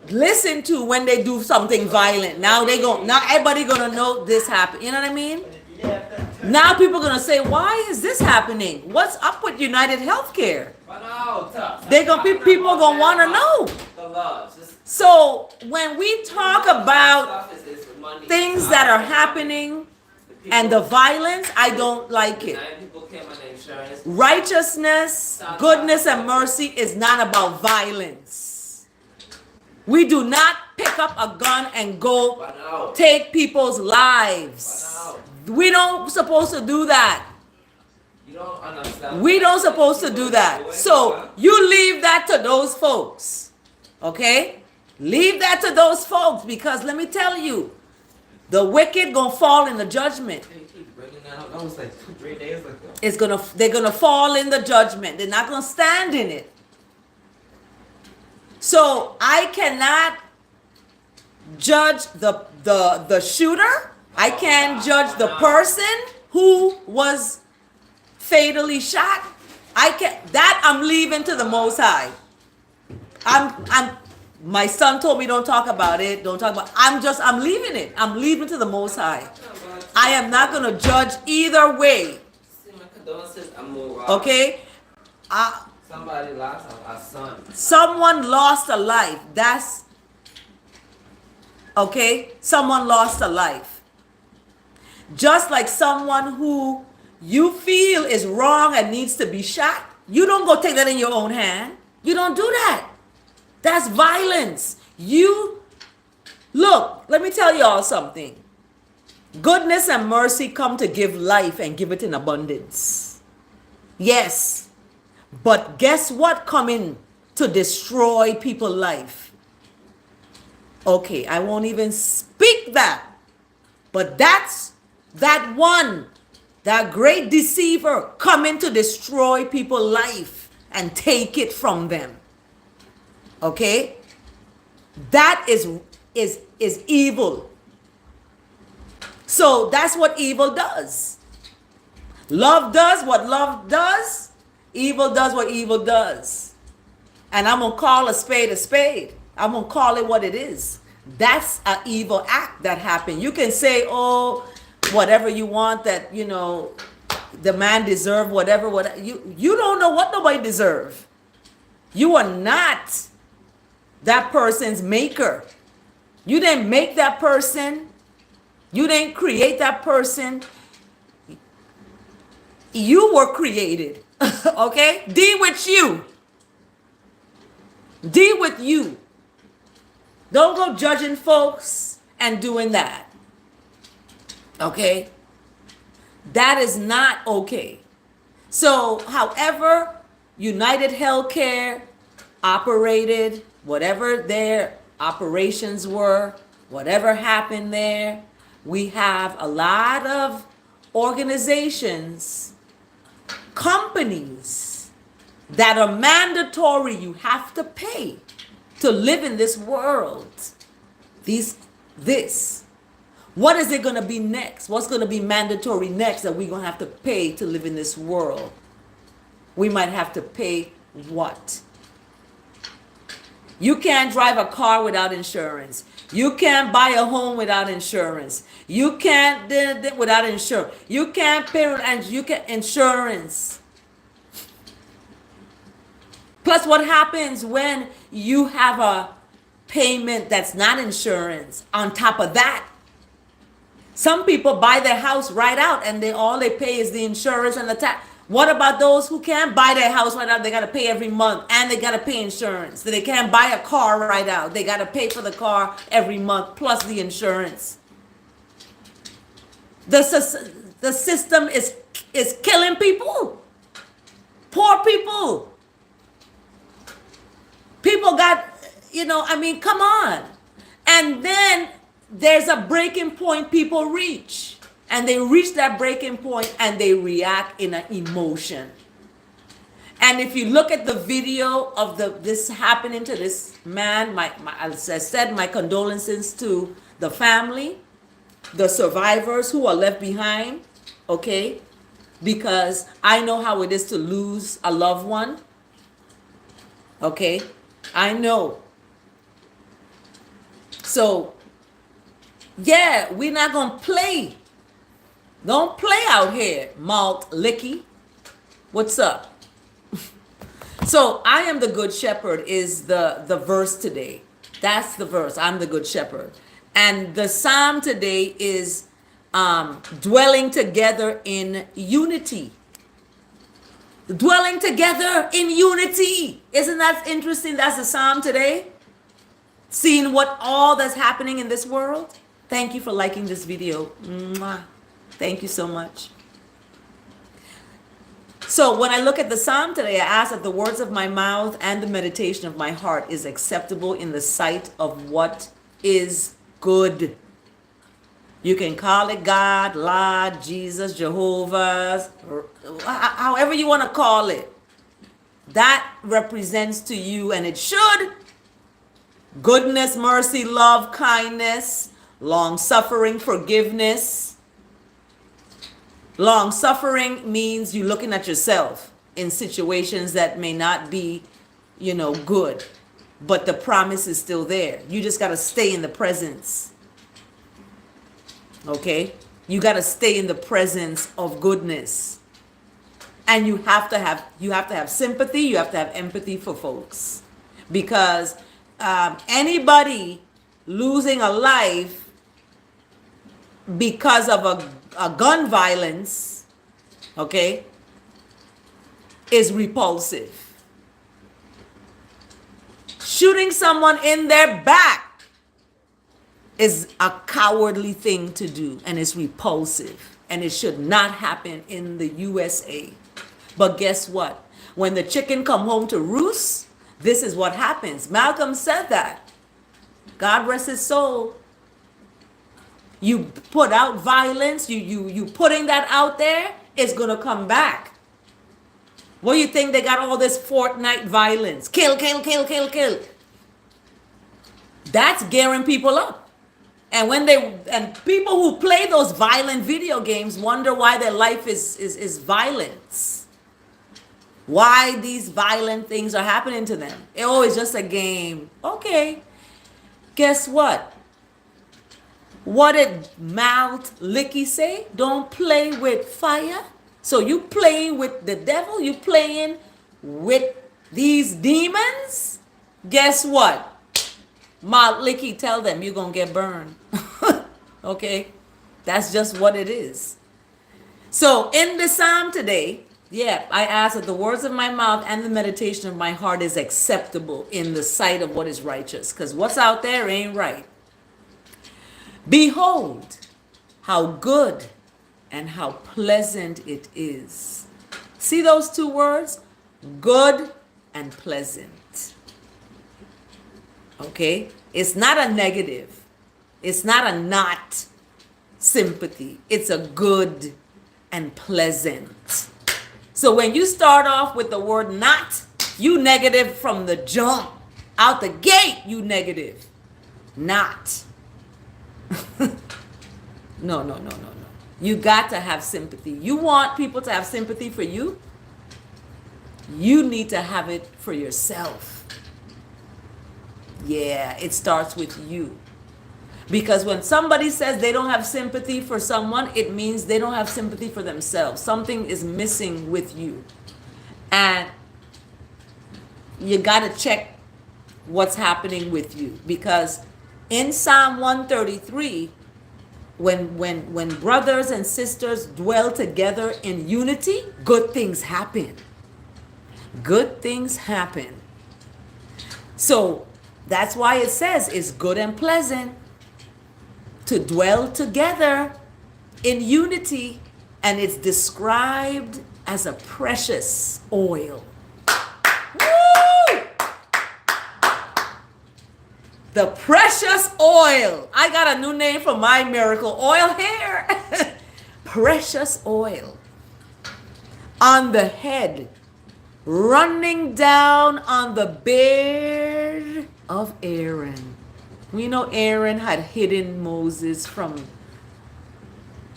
listened to when they do something violent. Now everybody gonna know this happened. You know what I mean? Now people gonna say, why is this happening? What's up with United Healthcare? People gonna wanna know. So when we talk about things that are happening and the violence, I don't like it. Righteousness, goodness, and mercy is not about violence. We do not pick up a gun and go take people's lives. We don't supposed to do that. You don't understand. We don't supposed to do that. So you leave that to those folks. Okay? Leave that to those folks, because let me tell you, the wicked gonna fall in the judgment. That was like 2-3 days ago. They're gonna fall in the judgment. They're not gonna stand in it. So I cannot judge the shooter. I can't judge the person who was fatally shot. I'm leaving to the Most High. My son told me don't talk about it. I'm leaving it. I'm leaving to the Most High. I am not gonna judge either way. Okay? Somebody lost a son. Someone lost a life. That's okay. Someone lost a life. Just like someone who you feel is wrong and needs to be shot, you don't go take that in your own hand. You don't do that. That's violence. Look, let me tell y'all something. Goodness and mercy come to give life and give it in abundance. Yes. But guess what coming to destroy people's life? Okay, I won't even speak that. But that's that one, that great deceiver coming to destroy people's life and take it from them. Okay? That is evil. So that's what evil does. Love does what love does. Evil does what evil does. And I'm going to call a spade a spade. I'm going to call it what it is. That's an evil act that happened. You can say, oh, whatever you want, that, the man deserved whatever. You don't know what nobody deserve. You are not that person's maker. You didn't make that person. You didn't create that person. You were created. Okay? Deal with you. Deal with you. Don't go judging folks and doing that. Okay? That is not okay. So, however, United Healthcare operated, whatever their operations were, whatever happened there, we have a lot of organizations, companies that are mandatory. You have to pay to live in this world. What is it going to be next? What's going to be mandatory next that we're going to have to pay to live in this world? We might have to pay what? You can't drive a car without insurance. You can't buy a home without insurance. You can't without insurance. You can't pay insurance. Plus, what happens when you have a payment that's not insurance on top of that? Some people buy their house right out and all they pay is the insurance and the tax. What about those who can't buy their house right out? They got to pay every month and they got to pay insurance. So they can't buy a car right out. They got to pay for the car every month plus the insurance. The system is killing people. Poor people. People got, I mean, come on. And then there's a breaking point people reach. And they reach that breaking point and they react in an emotion. And if you look at the video of this happening to this man, as I said, my condolences to the family, the survivors who are left behind, okay? Because I know how it is to lose a loved one, okay? I know. So, yeah, we're not going to play. Don't play out here, Malt Licky. What's up? So, I am the good shepherd is the verse today. That's the verse. I'm the good shepherd. And the psalm today is dwelling together in unity. Dwelling together in unity. Isn't that interesting? That's the psalm today. Seeing what all that's happening in this world. Thank you for liking this video. Mwah. Thank you so much. So when I look at the psalm today, I ask that the words of my mouth and the meditation of my heart is acceptable in the sight of what is good. You can call it God, Lord, Jesus, Jehovah, however you want to call it. That represents to you, and it should, goodness, mercy, love, kindness, long-suffering, forgiveness. Long-suffering means you're looking at yourself in situations that may not be, good. But the promise is still there. You just got to stay in the presence. Okay? You got to stay in the presence of goodness. And you have to have sympathy, you have to have empathy for folks. Because anybody losing a life because of a gun violence, okay, is repulsive. Shooting someone in their back is a cowardly thing to do, and it's repulsive, and it should not happen in the USA. But guess what? When the chicken come home to roost, this is what happens. Malcolm said that. God rest his soul. You put out violence, you putting that out there, it's gonna come back. What do you think they got all this Fortnite violence? Kill, kill, kill, kill, kill. That's gearing people up. And people who play those violent video games wonder why their life is violence. Why these violent things are happening to them. Oh, it's just a game. Okay. Guess what? What did Mount Licky say? Don't play with fire. So you playing with the devil? You playing with these demons? Guess what? Mount Licky, tell them you're going to get burned. Okay? That's just what it is. So in the psalm today, I ask that the words of my mouth and the meditation of my heart is acceptable in the sight of what is righteous. Because what's out there ain't right. Behold, how good and how pleasant it is. See those two words? Good and pleasant. Okay? It's not a negative. It's not a not sympathy. It's a good and pleasant. So when you start off with the word not, you negative from the jump. Out the gate, you negative. Not. No. You got to have sympathy. You want people to have sympathy for you? You need to have it for yourself. Yeah, it starts with you. Because when somebody says they don't have sympathy for someone, it means they don't have sympathy for themselves. Something is missing with you. And you got to check what's happening with you. Because in Psalm 133, when brothers and sisters dwell together in unity, good things happen. Good things happen. So that's why it says it's good and pleasant to dwell together in Unity, and it's described as a precious oil. Woo! The precious oil. I got a new name for my miracle oil hair. Precious oil on the head, running down on the beard of Aaron. We know Aaron had hidden Moses from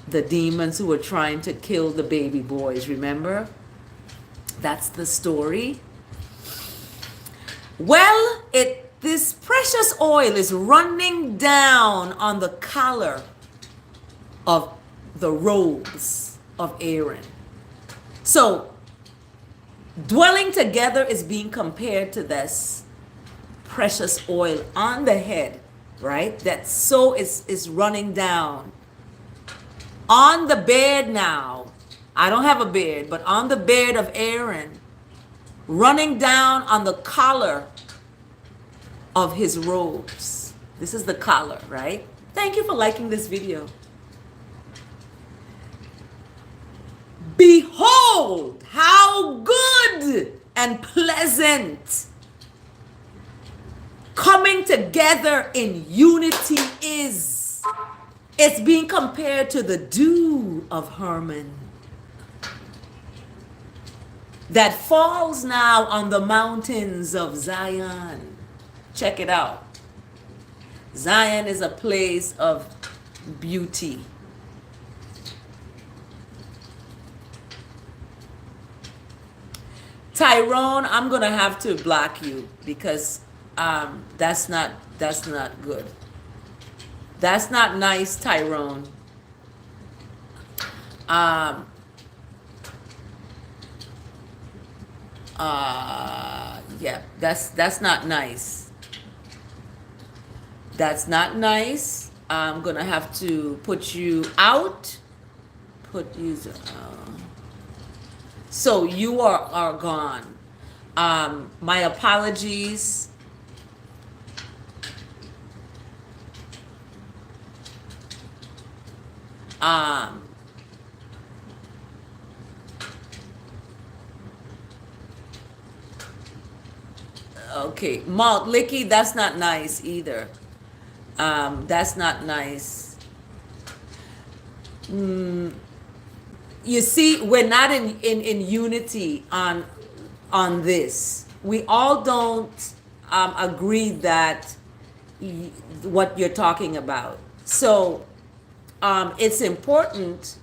the demons who were trying to kill the baby boys, remember? That's the story. Well, this precious oil is running down on the collar of the robes of Aaron. So, dwelling together is being compared to this precious oil on the head, right? That so is running down on the beard now. I don't have a beard, but on the beard of Aaron, running down on the collar of his robes. This is the collar, right? Thank you for liking this video. Behold, how good and pleasant coming together in unity is. It's being compared to the dew of Hermon that falls now on the mountains of Zion. Check it out. Zion is a place of beauty. Tyrone, I'm gonna have to block you because that's not good. That's not nice, Tyrone. Yeah, that's not nice. That's not nice. I'm gonna have to put you out. Put you. So you are gone. My apologies. Okay, Malt Licky, that's not nice either. That's not nice. You see, we're not in unity on this. We all don't agree that what you're talking about. So it's important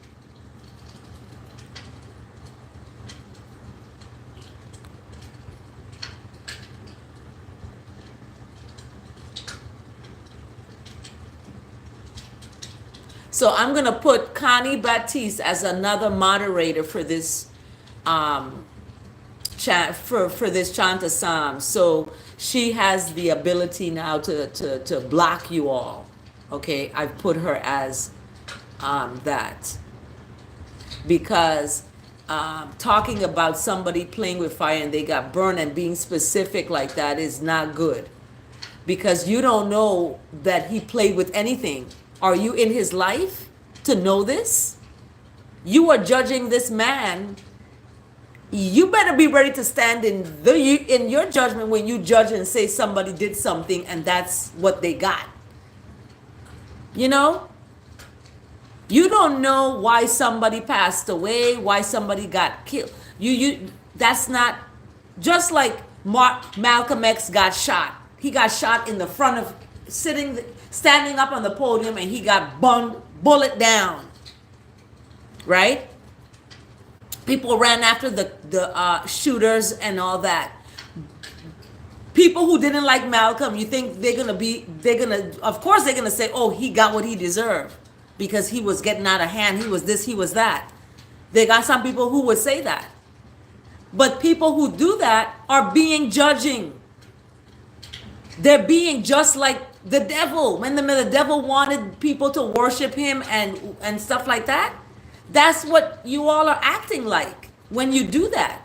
So I'm going to put Connie Baptiste as another moderator for this chat for this chant of Psalms. So she has the ability now to block you all. Okay, I've put her as that because talking about somebody playing with fire and they got burned and being specific like that is not good, because you don't know that he played with anything. Are you in his life to know this? You are judging this man. You better be ready to stand in your judgment when you judge and say somebody did something and that's what they got. You know? You don't know why somebody passed away, why somebody got killed. That's not, just like Malcolm X got shot. He got shot in the front of standing up on the podium, and he got bullet down. Right? People ran after the shooters and all that. People who didn't like Malcolm, you think of course they're gonna say, oh, he got what he deserved because he was getting out of hand, he was this, he was that. They got some people who would say that. But people who do that are being judging. They're being just like the devil. When the devil wanted people to worship him and stuff like that, that's what you all are acting like when you do that.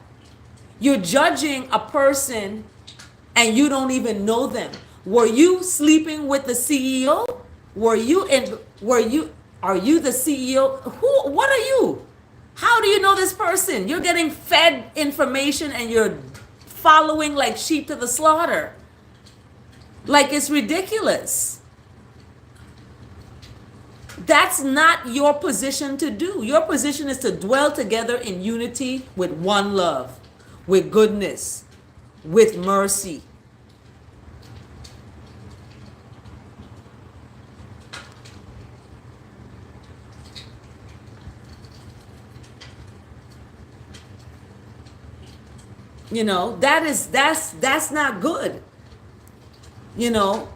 You're judging a person and you don't even know them. Were you sleeping with the CEO? Are you the CEO? What are you? How do you know this person? You're getting fed information and you're following like sheep to the slaughter. Like it's ridiculous. That's not your position to do. Your position is to dwell together in unity with one love, with goodness, with mercy. You know, that's not good. You know,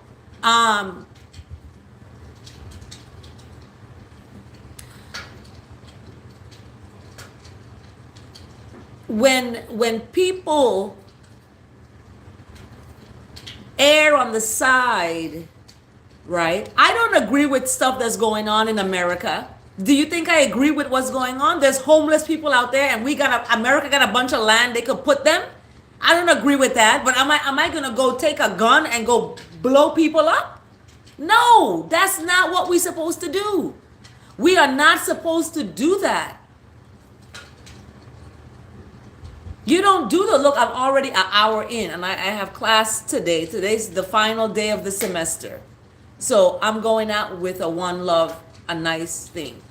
when people err on the side, right? I don't agree with stuff that's going on in America. Do you think I agree with what's going on? There's homeless people out there, and America got a bunch of land they could put them. I don't agree with that, but am I gonna go take a gun and go blow people up? No, that's not what we're supposed to do. We are not supposed to do that. You don't do the look. I'm already an hour in, and I have class today. Today's the final day of the semester. So I'm going out with a one love, a nice thing.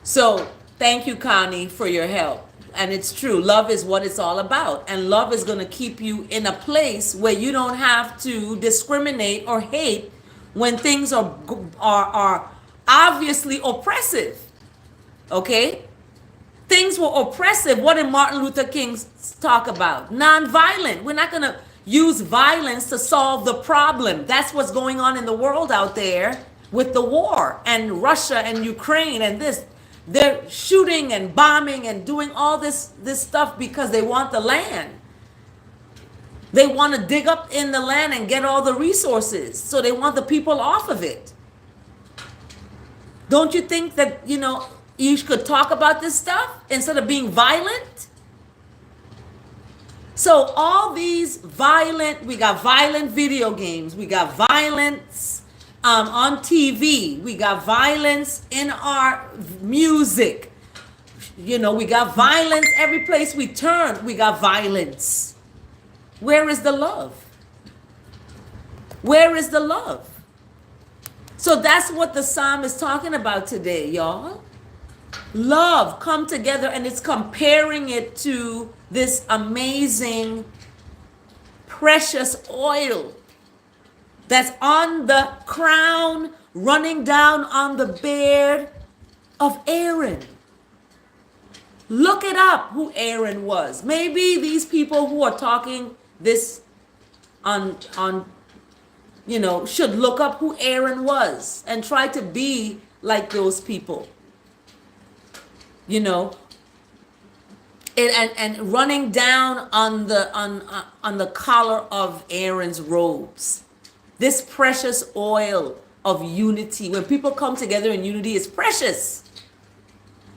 So thank you, Connie, for your help. And it's true. Love is what it's all about. And love is going to keep you in a place where you don't have to discriminate or hate when things are obviously oppressive. Okay? Things were oppressive. What did Martin Luther King talk about? Nonviolent. We're not going to use violence to solve the problem. That's what's going on in the world out there with the war and Russia and Ukraine and this. They're shooting and bombing and doing all this stuff because they want the land. They want to dig up in the land and get all the resources. So they want the people off of it. Don't you think that, you could talk about this stuff instead of being violent? So all these we got violent video games, we got violence on TV, we got violence in our music, we got violence every place we turn, we got violence. Where is the love? Where is the love? So that's what the psalm is talking about today, y'all. Love, come together, and it's comparing it to this amazing, precious oil that's on the crown, running down on the beard of Aaron. Look it up, who Aaron was. Maybe these people who are talking this should look up who Aaron was and try to be like those people. And running down on the collar of Aaron's robes. This precious oil of unity. When people come together in unity, it's precious.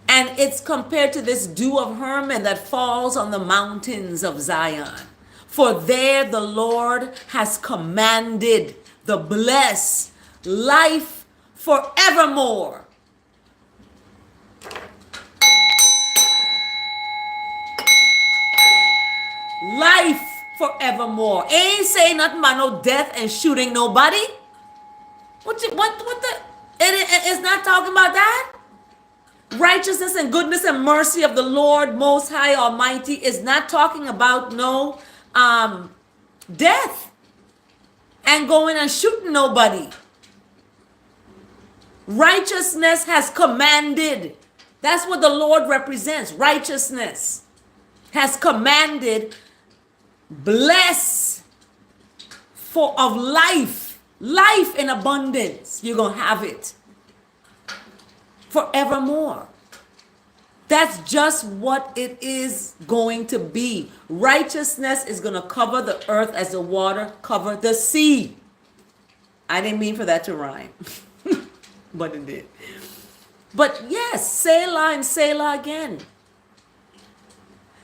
And it's compared to this dew of Hermon that falls on the mountains of Zion. For there the Lord has commanded the blessed life forevermore. Life forevermore. Ain't say nothing about no death and shooting nobody. It's not talking about that. Righteousness and goodness and mercy of the Lord Most High Almighty is not talking about no death and going and shooting nobody. Righteousness has commanded. That's what the Lord represents. Righteousness has commanded bless of life in abundance. You're going to have it forevermore. That's just what it is going to be. Righteousness is going to cover the earth as the water cover the sea. I didn't mean for that to rhyme, but it did. But yes, Selah and Selah again.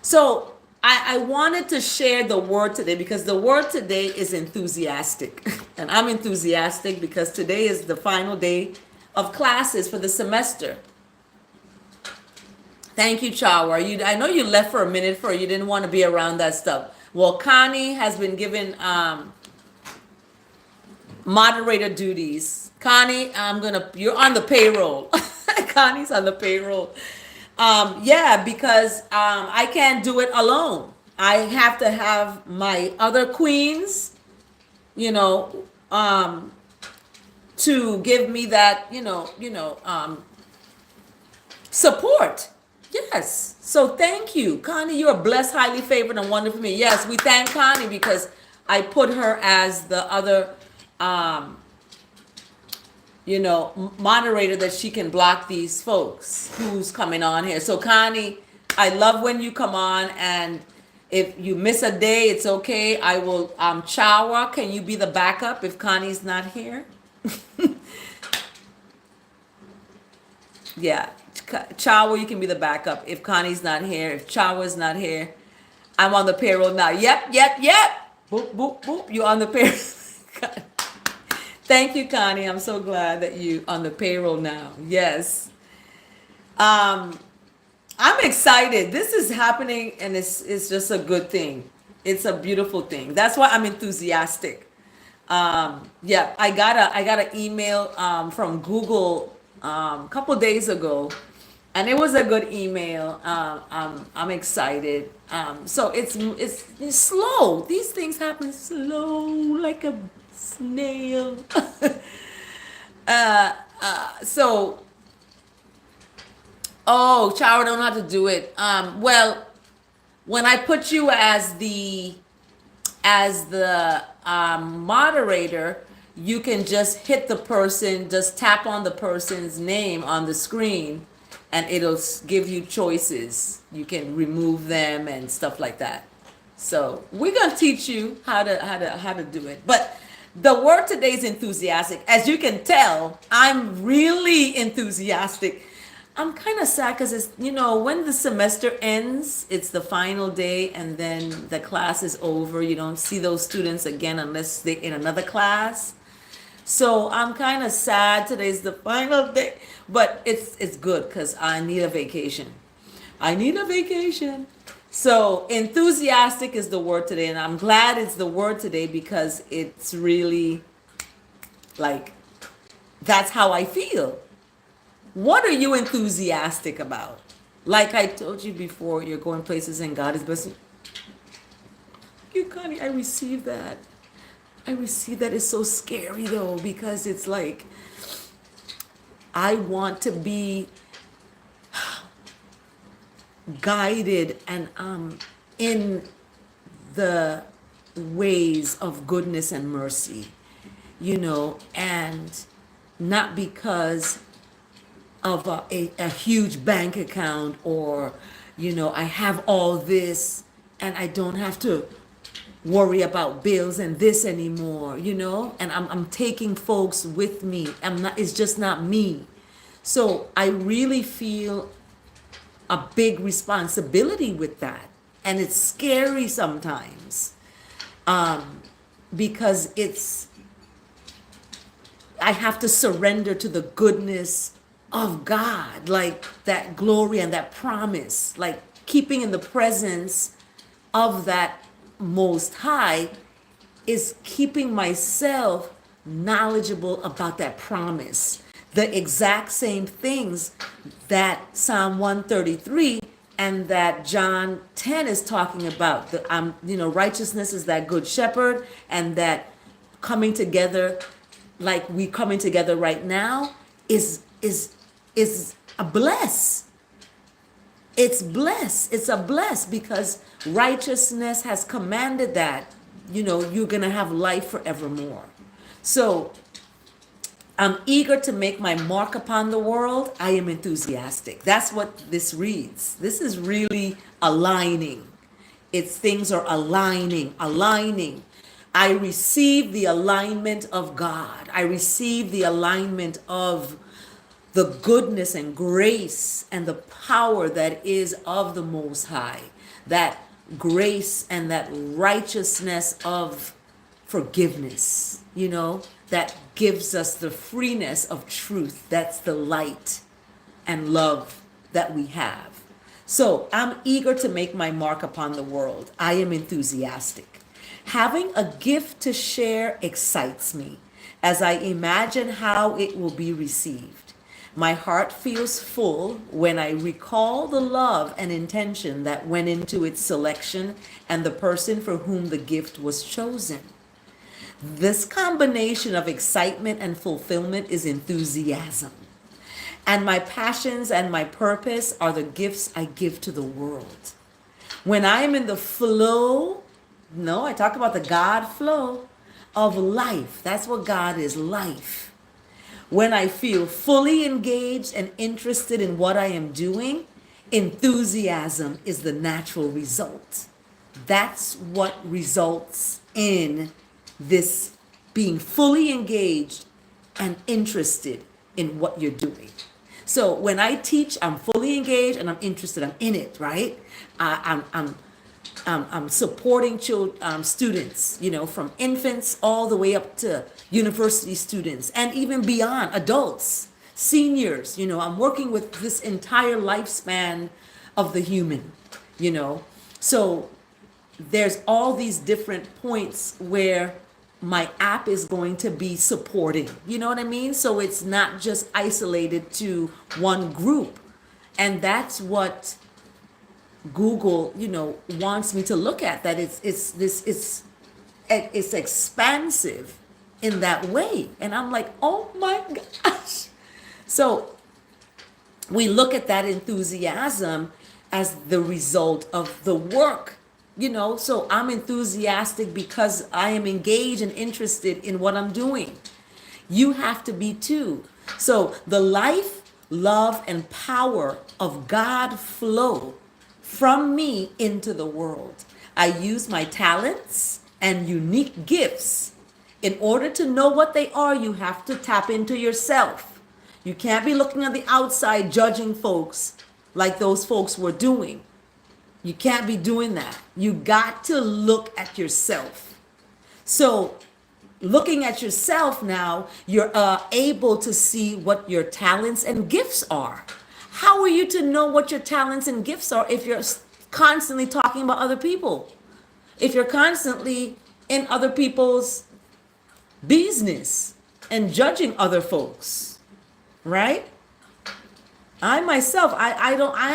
So I wanted to share the word today because the word today is enthusiastic. And I'm enthusiastic because today is the final day of classes for the semester. Thank you, Chawa. I know you left for a minute for you didn't want to be around that stuff. Well, Connie has been given moderator duties. Connie, you're on the payroll. Connie's on the payroll. Yeah, because I can't do it alone. I have to have my other queens, you know, to give me that, support. Yes. So thank you, Connie. You are blessed, highly favored, and wonderful me. Yes, we thank Connie because I put her as the other, moderator that she can block these folks who's coming on here. So Connie, I love when you come on, and if you miss a day, it's okay. I will, Chawa, can you be the backup if Connie's not here? Yeah, Chawa, you can be the backup if Connie's not here. If Chawa's not here, I'm on the payroll now. Yep. Boop, boop, boop. You're on the payroll. Thank you, Connie. I'm so glad that you on the payroll now. Yes. I'm excited. This is happening, and it's just a good thing. It's a beautiful thing. That's why I'm enthusiastic. Yeah, I got an email from Google a couple days ago, and it was a good email. I'm excited. So it's slow. These things happen slow, like a snail. So, oh, Chara don't know how to do it. Well, when I put you as the moderator, you can just hit the person, just tap on the person's name on the screen, and it'll give you choices. You can remove them and stuff like that. So we're gonna teach you how to do it. But the word today is enthusiastic. As you can tell, I'm really enthusiastic. I'm kind of sad because it's, when the semester ends, it's the final day, and then the class is over. You don't see those students again unless they're in another class. So I'm kind of sad. Today's the final day, but it's good because I need a vacation. I need a vacation. So enthusiastic is the word today, and I'm glad it's the word today because it's really like, that's how I feel. What are you enthusiastic about? Like I told you before, you're going places and God is blessing you. Connie, I received that. It's so scary though, because it's like, I want to be guided and in the ways of goodness and mercy, and not because of a huge bank account, or I have all this and I don't have to worry about bills and this anymore, and I'm taking folks with me. It's just not me. So I really feel a big responsibility with that, and it's scary sometimes, because I have to surrender to the goodness of God, like that glory and that promise, like keeping in the presence of that Most High is keeping myself knowledgeable about that promise. The exact same things that Psalm 133 and that John 10 is talking about. Righteousness is that good shepherd, and that coming together, like we coming together right now, is a bless. It's blessed. It's a bless because righteousness has commanded that, you're going to have life forevermore. So I'm eager to make my mark upon the world. I am enthusiastic. That's what this reads. This is really aligning. Things are aligning. I receive the alignment of God. I receive the alignment of the goodness and grace and the power that is of the Most High, that grace and that righteousness of forgiveness, that gives us the freeness of truth. That's the light and love that we have. So I'm eager to make my mark upon the world. I am enthusiastic. Having a gift to share excites me as I imagine how it will be received. My heart feels full when I recall the love and intention that went into its selection and the person for whom the gift was chosen. This combination of excitement and fulfillment is enthusiasm. And my passions and my purpose are the gifts I give to the world. When I am in the flow, no, I talk about the God flow of life. That's what God is, life. When I feel fully engaged and interested in what I am doing, enthusiasm is the natural result. That's what results in this being fully engaged and interested in what you're doing. So when I teach, I'm fully engaged and I'm interested. I'm in it, right? I'm supporting students, from infants all the way up to university students and even beyond, adults, seniors. I'm working with this entire lifespan of the human, So there's all these different points where my app is going to be supporting, you know what I mean? So it's not just isolated to one group. And that's what Google, wants me to look at, that it's expansive in that way. And I'm like, oh my gosh. So we look at that enthusiasm as the result of the work. So I'm enthusiastic because I am engaged and interested in what I'm doing. You have to be too. So the life, love, and power of God flow from me into the world. I use my talents and unique gifts. In order to know what they are, you have to tap into yourself. You can't be looking on the outside judging folks like those folks were doing. You can't be doing that. You got to look at yourself. So looking at yourself now, you're able to see what your talents and gifts are. How are you to know what your talents and gifts are if you're constantly talking about other people? If you're constantly in other people's business and judging other folks, right? I myself, I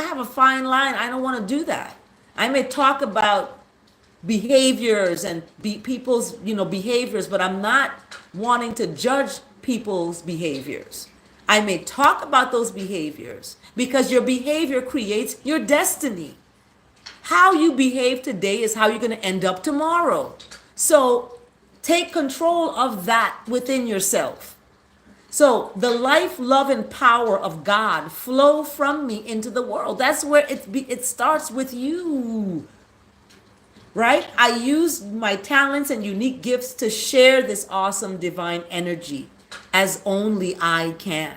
have a fine line. I don't want to do that. I may talk about behaviors and people's, behaviors, but I'm not wanting to judge people's behaviors. I may talk about those behaviors because your behavior creates your destiny. How you behave today is how you're going to end up tomorrow. So take control of that within yourself. So the life, love, and power of God flow from me into the world. That's where it starts with you, right? I use my talents and unique gifts to share this awesome divine energy as only I can.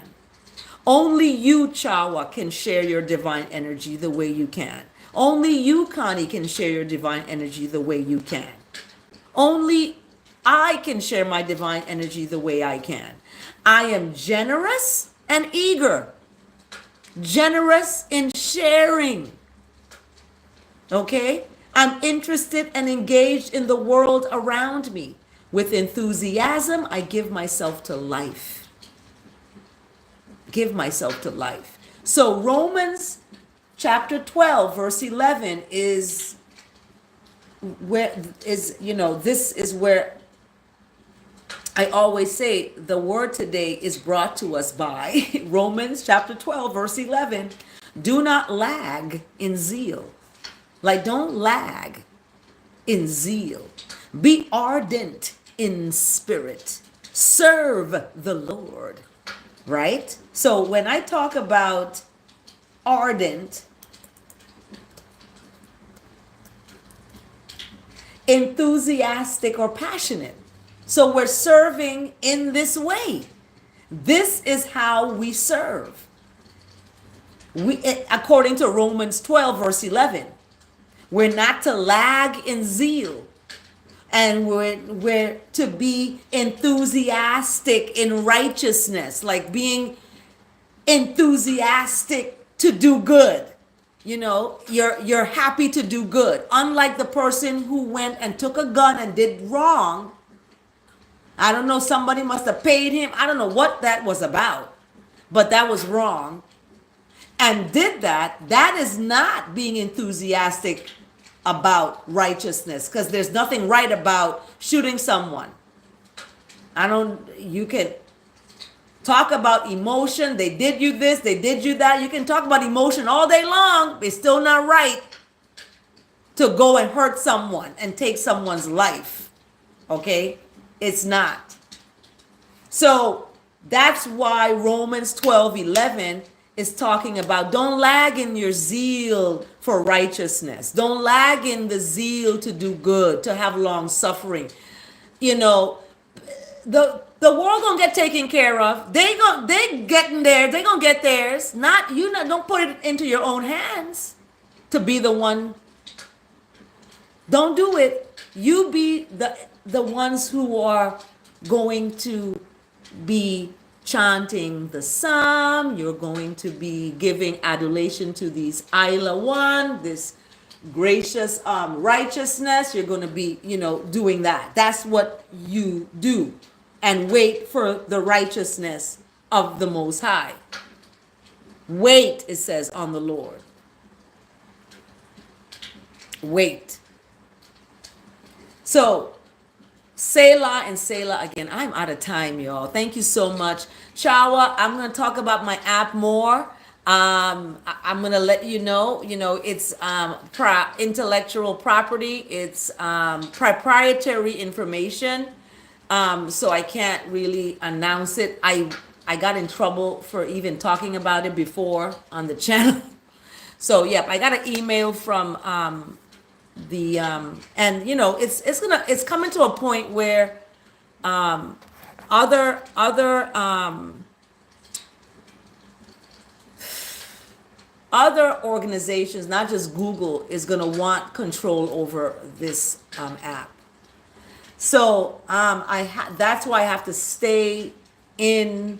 Only you, Chawa, can share your divine energy the way you can. Only you, Connie, can share your divine energy the way you can. Only I can share my divine energy the way I can. I am generous and eager. Generous in sharing. Okay? I'm interested and engaged in the world around me. With enthusiasm, I give myself to life. Give myself to life. So Romans chapter 12, verse 11 is where this is where I always say the word today is brought to us by Romans chapter 12, verse 11. Do not lag in zeal. Like, don't lag in zeal. Be ardent in spirit. Serve the Lord. Right? So when I talk about ardent, enthusiastic, or passionate, so we're serving in this way. This is how we serve. According to Romans 12, verse 11, we're not to lag in zeal, And we're to be enthusiastic in righteousness, like being enthusiastic to do good. You know, you're happy to do good. Unlike the person who went and took a gun and did wrong. I don't know, somebody must have paid him. I don't know what that was about, but that was wrong. And did that. That is not being enthusiastic about righteousness, because there's nothing right about shooting someone. You can talk about emotion. They did you this, they did you that. You can talk about emotion all day long. It's still not right to go and hurt someone and take someone's life. Okay? It's not. So that's why Romans 12:11 is talking about don't lag in your zeal for righteousness. Don't lag in the zeal to do good, to have long suffering. You know, the world gonna get taken care of. They getting there. They gonna get theirs. Not you. Not, don't put it into your own hands to be the one. Don't do it. You be the ones who are going to be chanting the psalm. You're going to be giving adulation to these Isla One, this gracious righteousness. You're going to be, doing that. That's what you do. And wait for the righteousness of the Most High. Wait, it says, on the Lord. Wait. So, Selah and Selah again. I'm out of time, y'all. Thank you so much. Chawa, I'm going to talk about my app more. I'm going to let you know, it's intellectual property. It's proprietary information. So I can't really announce it. I got in trouble for even talking about it before on the channel. So, yep, I got an email from it's coming to a point where other organizations, not just Google, is going to want control over this app. So that's why I have to stay in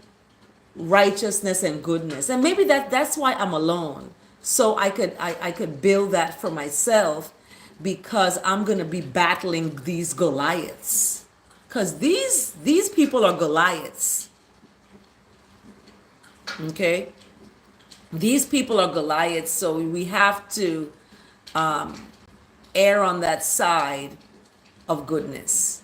righteousness and goodness, and maybe that's why I'm alone. So I could build that for myself, because I'm going to be battling these Goliaths. Because these people are Goliaths. Okay? These people are Goliaths, so we have to err on that side of goodness.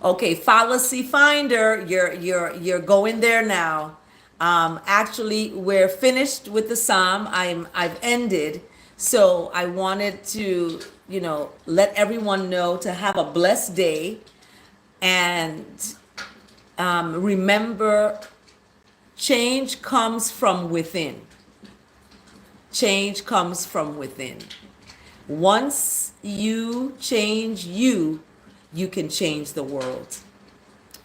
Okay, fallacy finder, you're going there now. Actually, we're finished with the psalm. I've ended. So I wanted to, let everyone know to have a blessed day, and remember, change comes from within. Change comes from within. Once you change you can change the world.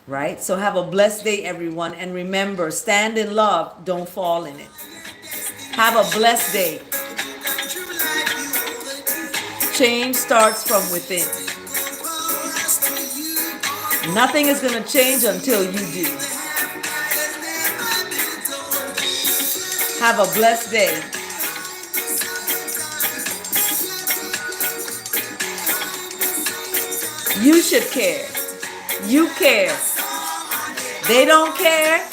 Right? So have a blessed day, everyone. And remember, stand in love. Don't fall in it. Have a blessed day. Change starts from within. Nothing is going to change until you do. Have a blessed day. You should care. You care. They don't care.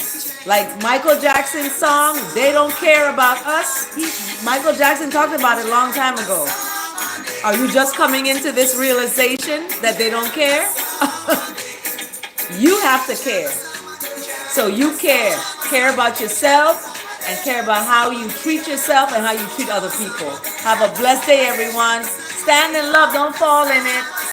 Like Michael Jackson's song, they don't care about us. Michael Jackson talked about it a long time ago. Are you just coming into this realization that they don't care? You have to care. So you care. Care about yourself and care about how you treat yourself and how you treat other people. Have a blessed day, everyone. Stand in love. Don't fall in it.